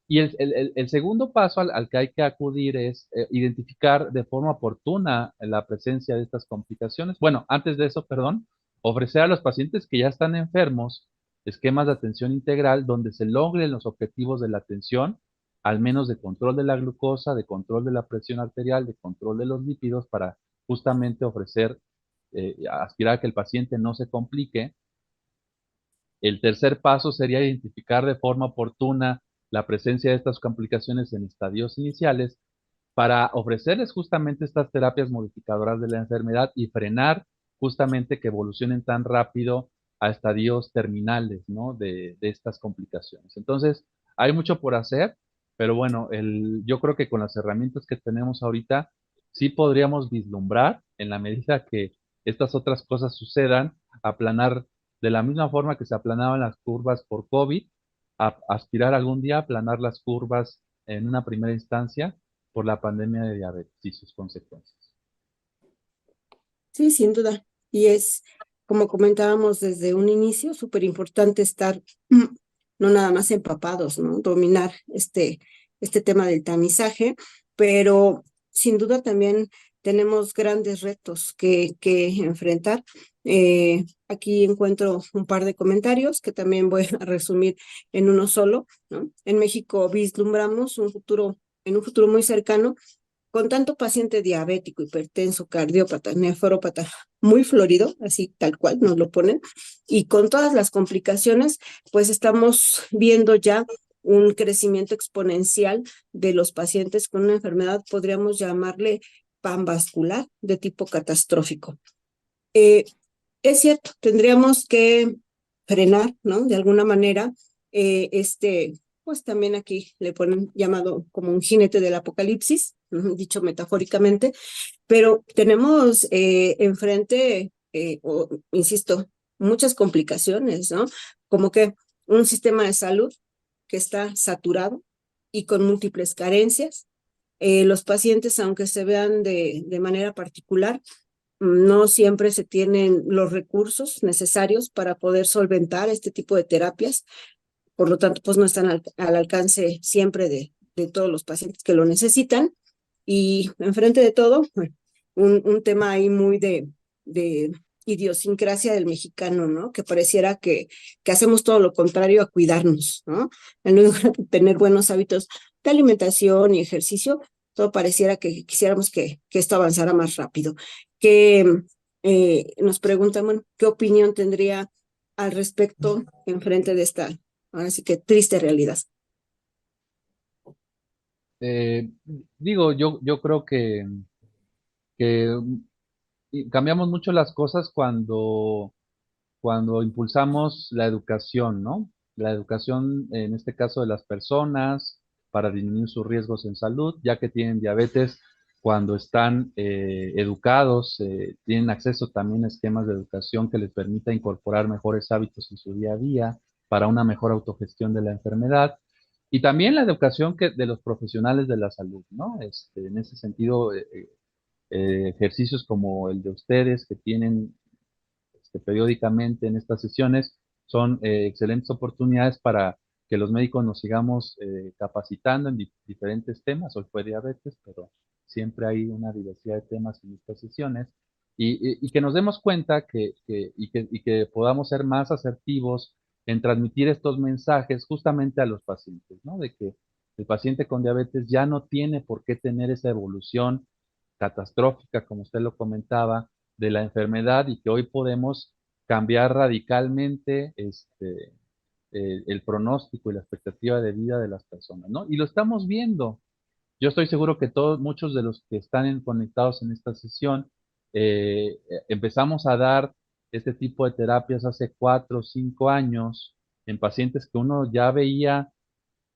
Y el segundo paso al que hay que acudir es identificar de forma oportuna la presencia de estas complicaciones. Bueno, antes de eso, perdón, ofrecer a los pacientes que ya están enfermos esquemas de atención integral donde se logren los objetivos de la atención, al menos de control de la glucosa, de control de la presión arterial, de control de los lípidos, para justamente ofrecer, aspirar a que el paciente no se complique. El tercer paso sería identificar de forma oportuna la presencia de estas complicaciones en estadios iniciales para ofrecerles justamente estas terapias modificadoras de la enfermedad y frenar justamente que evolucionen tan rápido a estadios terminales, ¿no? de estas complicaciones. Entonces, hay mucho por hacer, pero bueno, yo creo que con las herramientas que tenemos ahorita, sí podríamos vislumbrar, en la medida que estas otras cosas sucedan, aplanar de la misma forma que se aplanaban las curvas por COVID, aspirar algún día a aplanar las curvas en una primera instancia por la pandemia de diabetes y sus consecuencias. Sí, sin duda. Y es, como comentábamos desde un inicio, súper importante estar no nada más empapados, ¿no? Dominar este tema del tamizaje, pero sin duda también tenemos grandes retos que enfrentar. Aquí encuentro un par de comentarios que también voy a resumir en uno solo, ¿no? En México vislumbramos en un futuro muy cercano, con tanto paciente diabético, hipertenso, cardiópata, nefrópata, muy florido, así tal cual nos lo ponen, y con todas las complicaciones, pues estamos viendo ya un crecimiento exponencial de los pacientes con una enfermedad, podríamos llamarle panvascular, de tipo catastrófico. Es cierto, tendríamos que frenar, ¿no? De alguna manera, pues también aquí le ponen llamado como un jinete del apocalipsis, dicho metafóricamente, pero tenemos enfrente, insisto, muchas complicaciones, ¿no? Como que un sistema de salud que está saturado y con múltiples carencias. Los pacientes, aunque se vean de manera particular, no siempre se tienen los recursos necesarios para poder solventar este tipo de terapias. Por lo tanto, pues no están al alcance siempre de todos los pacientes que lo necesitan. Y enfrente de todo, bueno, un tema ahí muy de idiosincrasia del mexicano, ¿no? Que pareciera que hacemos todo lo contrario a cuidarnos, ¿no? En lugar de tener buenos hábitos de alimentación y ejercicio, todo pareciera que quisiéramos que esto avanzara más rápido. Que nos preguntan, bueno, ¿qué opinión tendría al respecto en frente de esta, ahora sí que triste realidad? Eh, Digo, yo creo que cambiamos mucho las cosas cuando impulsamos la educación, ¿no? La educación, en este caso, de las personas para disminuir sus riesgos en salud, ya que tienen diabetes, cuando están educados, tienen acceso también a esquemas de educación que les permita incorporar mejores hábitos en su día a día para una mejor autogestión de la enfermedad. Y también la educación de los profesionales de la salud, ¿no? En ese sentido, ejercicios como el de ustedes que tienen periódicamente en estas sesiones son excelentes oportunidades para que los médicos nos sigamos capacitando en diferentes temas. Hoy fue diabetes, pero siempre hay una diversidad de temas en estas sesiones y que nos demos cuenta y que podamos ser más asertivos en transmitir estos mensajes justamente a los pacientes, ¿no? De que el paciente con diabetes ya no tiene por qué tener esa evolución catastrófica, como usted lo comentaba, de la enfermedad y que hoy podemos cambiar radicalmente el pronóstico y la expectativa de vida de las personas, ¿no? Y lo estamos viendo. Yo estoy seguro que muchos de los que están conectados en esta sesión, empezamos a dar este tipo de terapias hace 4 o 5 años en pacientes que uno ya veía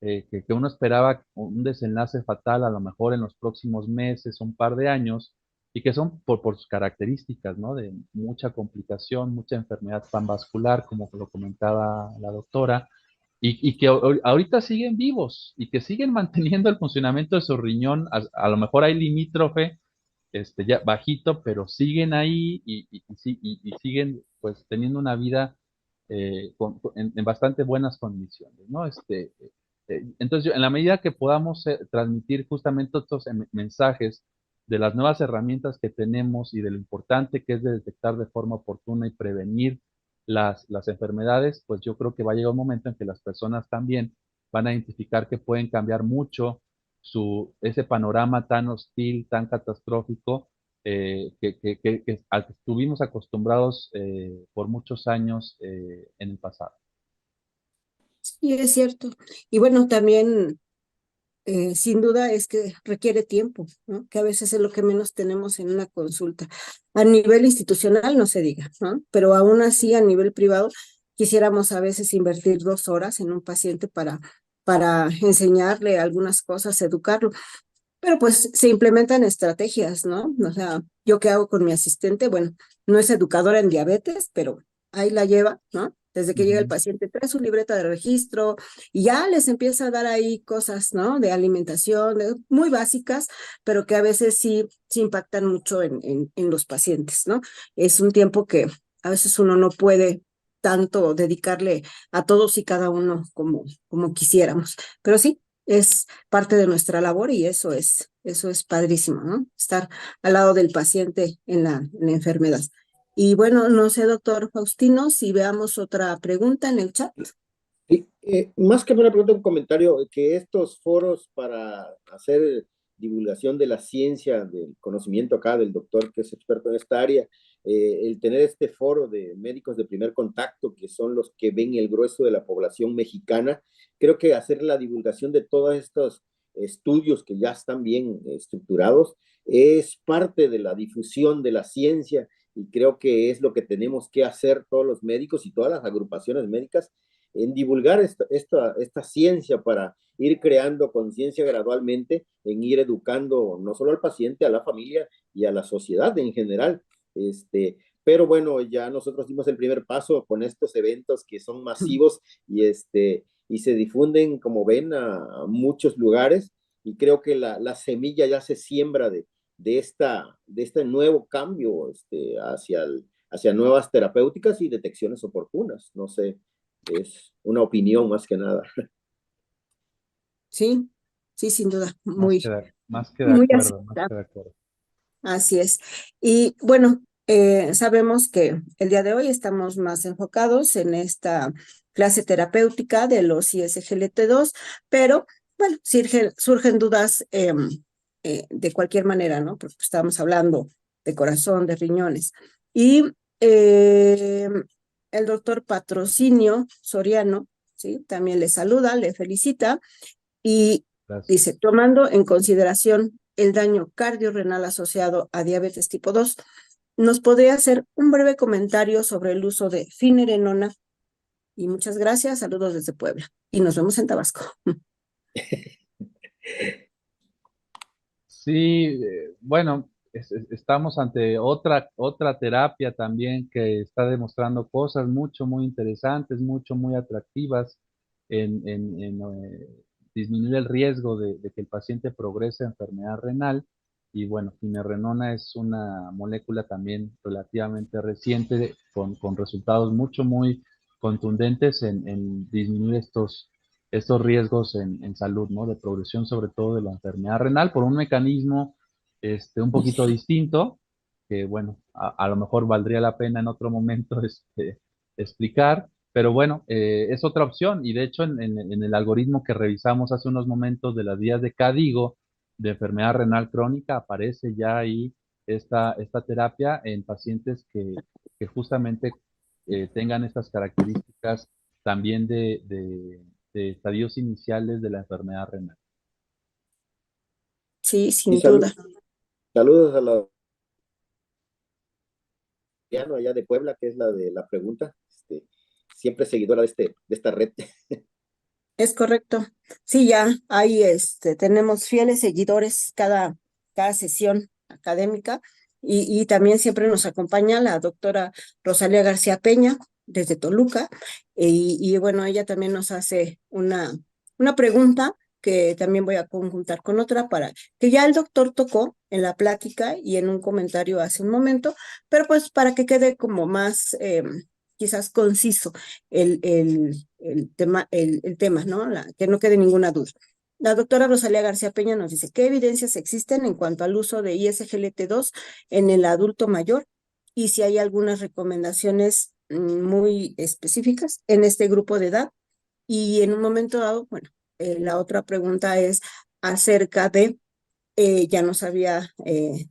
que uno esperaba un desenlace fatal a lo mejor en los próximos meses, un par de años, y que son por sus características, ¿no? De mucha complicación, mucha enfermedad panvascular, como lo comentaba la doctora, y que ahorita siguen vivos y que siguen manteniendo el funcionamiento de su riñón, a lo mejor hay limítrofe, ya bajito, pero siguen ahí y siguen pues teniendo una vida en bastante buenas condiciones, ¿no? Entonces, en la medida que podamos transmitir justamente estos mensajes de las nuevas herramientas que tenemos y de lo importante que es de detectar de forma oportuna y prevenir las enfermedades, pues yo creo que va a llegar un momento en que las personas también van a identificar que pueden cambiar mucho ese panorama tan hostil, tan catastrófico, al que estuvimos acostumbrados por muchos años en el pasado. Sí, es cierto. Y bueno, también sin duda es que requiere tiempo, ¿no? Que a veces es lo que menos tenemos en una consulta. A nivel institucional no se diga, ¿no? Pero aún así a nivel privado quisiéramos a veces invertir 2 horas en un paciente para enseñarle algunas cosas, educarlo. Pero pues se implementan estrategias, ¿no? O sea, yo qué hago con mi asistente, bueno, no es educadora en diabetes, pero ahí la lleva, ¿no? Desde que llega el Ujú. paciente, trae su libreta de registro y ya les empieza a dar ahí cosas, ¿no? De alimentación, muy básicas, pero que a veces sí impactan mucho en los pacientes, ¿no? Es un tiempo que a veces uno no puede tanto dedicarle a todos y cada uno como quisiéramos, pero sí, es parte de nuestra labor y eso es padrísimo, ¿no? Estar al lado del paciente en la enfermedad. Y bueno, no sé, doctor Faustino, si veamos otra pregunta en el chat. Sí, más que una pregunta, un comentario, que estos foros para hacer divulgación de la ciencia, del conocimiento acá del doctor que es experto en esta área, el tener este foro de médicos de primer contacto, que son los que ven el grueso de la población mexicana, creo que hacer la divulgación de todos estos estudios que ya están bien estructurados es parte de la difusión de la ciencia y creo que es lo que tenemos que hacer todos los médicos y todas las agrupaciones médicas en divulgar esta ciencia para ir creando conciencia gradualmente, en ir educando no solo al paciente, a la familia y a la sociedad en general. Pero bueno, ya nosotros dimos el primer paso con estos eventos que son masivos y se difunden, como ven, a muchos lugares y creo que la semilla ya se siembra de este nuevo cambio hacia nuevas terapéuticas y detecciones oportunas. No sé, es una opinión más que nada. Sí, sí, sin duda, Más que de muy acuerdo, más aceptable. que de acuerdo. Así es. Y bueno, Sabemos que el día de hoy estamos más enfocados en esta clase terapéutica de los ISGLT2, pero bueno, surgen dudas de cualquier manera, ¿no? Porque estamos hablando de corazón, de riñones. Y eh, el doctor Patrocinio Soriano, ¿sí? También le saluda, le felicita y Gracias. dice, tomando en consideración el daño cardiorrenal asociado a diabetes tipo 2, ¿nos podría hacer un breve comentario sobre el uso de finerenona? Y muchas gracias, saludos desde Puebla. Y nos vemos en Tabasco. Sí, bueno, estamos ante otra terapia también que está demostrando cosas mucho, muy interesantes, mucho, muy atractivas en disminuir el riesgo de que el paciente progrese a enfermedad renal. Y bueno, finerenona es una molécula también relativamente reciente con resultados mucho, muy contundentes en disminuir estos riesgos en salud, ¿no? De progresión, sobre todo de la enfermedad renal, por un mecanismo un poquito distinto, que bueno, a lo mejor valdría la pena en otro momento explicar, pero bueno, es otra opción, y de hecho en el algoritmo que revisamos hace unos momentos de las guías de CADIGO de enfermedad renal crónica, aparece ya ahí esta terapia en pacientes que justamente tengan estas características también de estadios iniciales de la enfermedad renal. Sí, Y sin duda. saludos a la allá de Puebla, que es la de la pregunta, siempre seguidora de esta red. Es correcto. Sí, ya ahí tenemos fieles seguidores cada sesión académica y también siempre nos acompaña la doctora Rosalía García Peña desde Toluca y bueno, ella también nos hace una pregunta que también voy a conjuntar con otra para que ya el doctor tocó en la plática y en un comentario hace un momento, pero pues para que quede como más quizás conciso el tema, ¿no? Que no quede ninguna duda. La doctora Rosalía García Peña nos dice, ¿qué evidencias existen en cuanto al uso de ISGLT2 en el adulto mayor? Y si hay algunas recomendaciones muy específicas en este grupo de edad. Y en un momento dado, bueno, la otra pregunta es acerca de ya nos había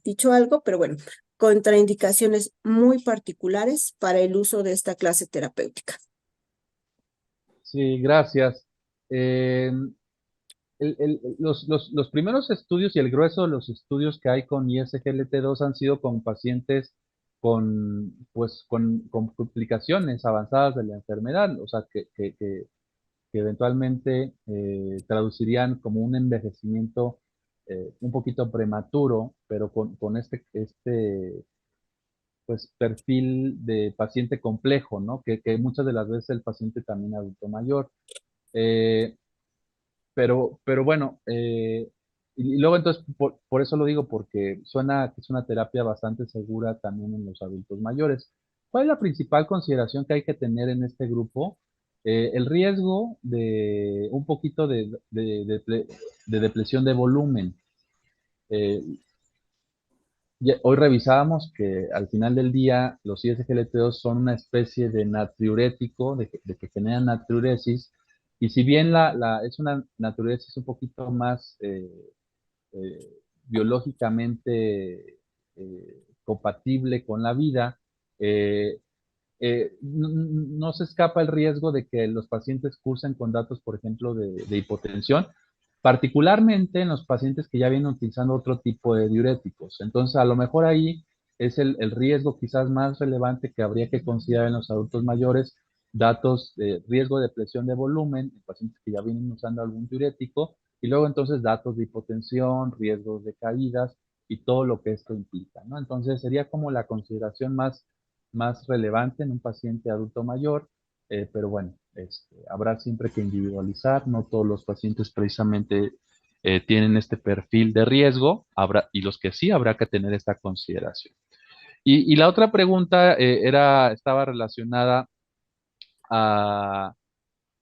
dicho algo, pero bueno, contraindicaciones muy particulares para el uso de esta clase terapéutica. Sí, gracias. Eh, los primeros estudios y el grueso de los estudios que hay con ISGLT2 han sido con pacientes con complicaciones avanzadas de la enfermedad, o sea, que eventualmente traducirían como un envejecimiento un poquito prematuro, pero con pues, perfil de paciente complejo, ¿no? Que muchas de las veces el paciente también adulto mayor. Eh, pero bueno, y luego entonces, por eso lo digo, porque suena que es una terapia bastante segura también en los adultos mayores. ¿Cuál es la principal consideración que hay que tener en este grupo? El riesgo de un poquito de depresión de volumen. Eh, Hoy revisábamos que al final del día los ISGLT2 son una especie de natriurético, de que generan natriuresis, y si bien es una natriuresis un poquito más eh, biológicamente compatible con la vida, eh, no se escapa el riesgo de que los pacientes cursen con datos, por ejemplo, de hipotensión, particularmente en los pacientes que ya vienen utilizando otro tipo de diuréticos. Entonces, a lo mejor ahí es el riesgo quizás más relevante que habría que considerar en los adultos mayores, datos de riesgo de presión de volumen en pacientes que ya vienen usando algún diurético, y luego entonces datos de hipotensión, riesgos de caídas y todo lo que esto implica, ¿no? Entonces, sería como la consideración más relevante en un paciente adulto mayor, pero bueno, habrá siempre que individualizar, no todos los pacientes precisamente tienen este perfil de riesgo, y los que sí habrá que tener esta consideración. Y la otra pregunta estaba relacionada a,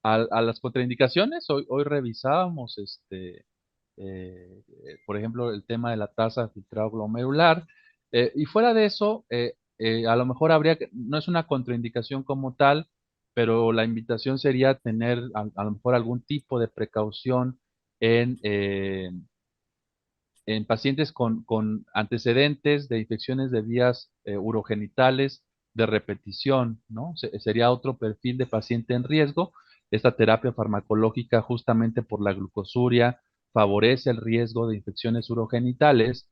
a las contraindicaciones. Hoy revisábamos, por ejemplo, el tema de la tasa de filtrado glomerular, y fuera de eso, a lo mejor no es una contraindicación como tal, pero la invitación sería tener a lo mejor algún tipo de precaución en, eh, en pacientes con antecedentes de infecciones de vías urogenitales de repetición, ¿no? Sería otro perfil de paciente en riesgo. Esta terapia farmacológica, justamente por la glucosuria, favorece el riesgo de infecciones urogenitales.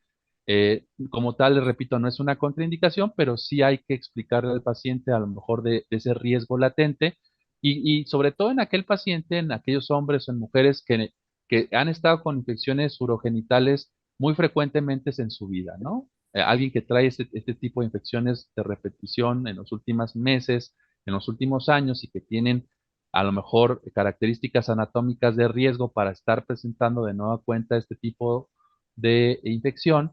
Como tal, les repito, no es una contraindicación, pero sí hay que explicarle al paciente a lo mejor de ese riesgo latente y sobre todo en aquel paciente, en aquellos hombres o en mujeres que han estado con infecciones urogenitales muy frecuentemente en su vida, ¿no? Alguien que trae este tipo de infecciones de repetición en los últimos meses, en los últimos años y que tienen a lo mejor características anatómicas de riesgo para estar presentando de nueva cuenta este tipo de infección,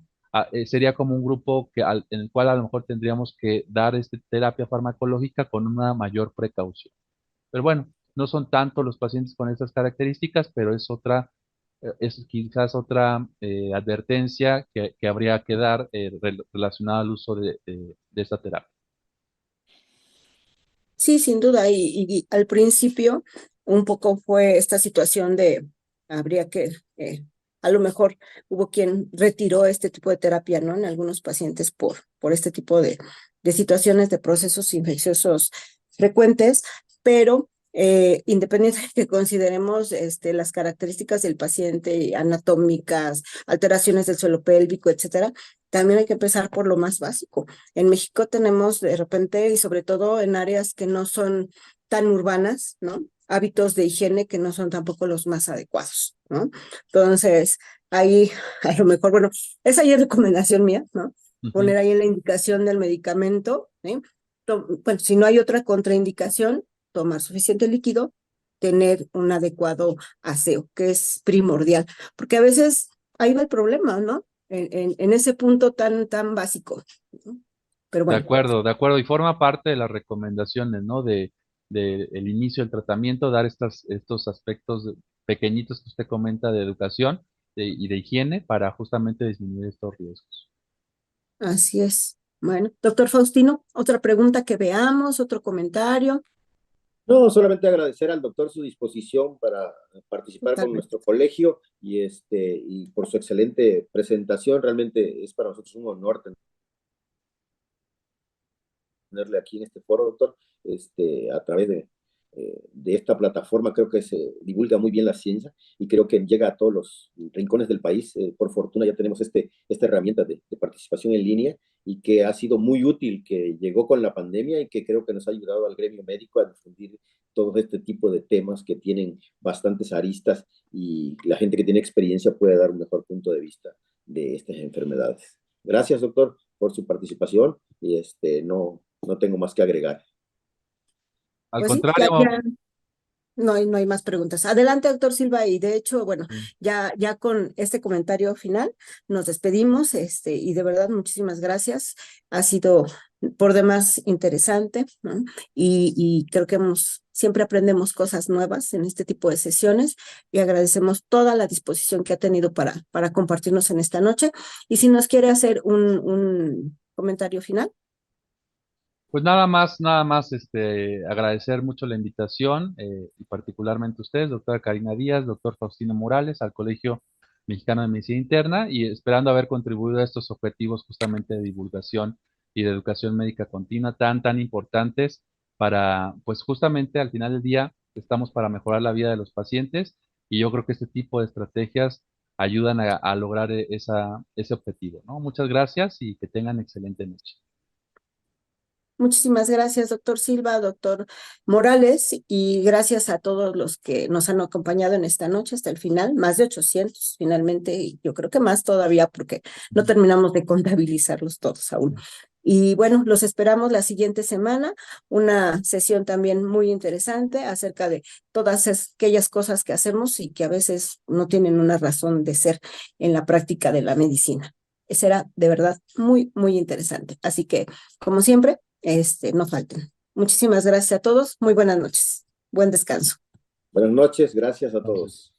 sería como un grupo en el cual a lo mejor tendríamos que dar esta terapia farmacológica con una mayor precaución. Pero bueno, no son tanto los pacientes con estas características, pero es quizás otra advertencia que habría que dar relacionada al uso de esta terapia. Sí, sin duda, y al principio un poco fue esta situación de, habría que, a lo mejor hubo quien retiró este tipo de terapia, ¿no? En algunos pacientes por este tipo de situaciones de procesos infecciosos frecuentes, pero independiente de que consideremos las características del paciente, anatómicas, alteraciones del suelo pélvico, etcétera, también hay que empezar por lo más básico. En México tenemos de repente, y sobre todo en áreas que no son tan urbanas, ¿no? Hábitos de higiene que no son tampoco los más adecuados, ¿no? Entonces, ahí a lo mejor, bueno, esa ya es recomendación mía, ¿no? Poner ahí en la indicación del medicamento, ¿sí? Bueno, si no hay otra contraindicación, tomar suficiente líquido, tener un adecuado aseo, que es primordial, porque a veces ahí va el problema, ¿no? En ese punto tan básico, ¿no? Pero bueno. De acuerdo, y forma parte de las recomendaciones, ¿no? De el inicio del tratamiento, dar estos aspectos pequeñitos que usted comenta de educación y de higiene para justamente disminuir estos riesgos. Así es. Bueno, doctor Faustino, otra pregunta que veamos, otro comentario. No, solamente agradecer al doctor su disposición para participar con Totalmente. nuestro colegio y por su excelente presentación. Realmente es para nosotros un honor tenerle aquí en este foro, doctor, a través de esta plataforma. Creo que se divulga muy bien la ciencia y creo que llega a todos los rincones del país. Por fortuna ya tenemos esta herramienta de participación en línea y que ha sido muy útil, que llegó con la pandemia y que creo que nos ha ayudado al gremio médico a difundir todo este tipo de temas que tienen bastantes aristas y la gente que tiene experiencia puede dar un mejor punto de vista de estas enfermedades. Gracias, doctor, por su participación y no tengo más que agregar. Al Pues sí, contrario, no hay más preguntas. Adelante, doctor Silva, y de hecho, bueno, ya con este comentario final nos despedimos, y de verdad muchísimas gracias. Ha sido por demás interesante, ¿no? Y creo que siempre aprendemos cosas nuevas en este tipo de sesiones y agradecemos toda la disposición que ha tenido para compartirnos en esta noche. Y si nos quiere hacer un comentario final. pues nada más, agradecer mucho la invitación, y particularmente a ustedes, doctora Karina Díaz, doctor Faustino Morales, al Colegio Mexicano de Medicina Interna, y esperando haber contribuido a estos objetivos justamente de divulgación y de educación médica continua tan importantes para, pues justamente al final del día, estamos para mejorar la vida de los pacientes, y yo creo que este tipo de estrategias ayudan a lograr ese objetivo, ¿no? Muchas gracias y que tengan excelente noche. Muchísimas gracias, doctor Silva, doctor Morales, y gracias a todos los que nos han acompañado en esta noche hasta el final, más de 800 finalmente, y yo creo que más todavía porque no terminamos de contabilizarlos todos aún. Y bueno, los esperamos la siguiente semana, una sesión también muy interesante acerca de todas aquellas cosas que hacemos y que a veces no tienen una razón de ser en la práctica de la medicina. Será de verdad muy interesante. Así que, como siempre, no falten. Muchísimas gracias a todos. Muy buenas noches. Buen descanso. Buenas noches, gracias a Entonces, todos.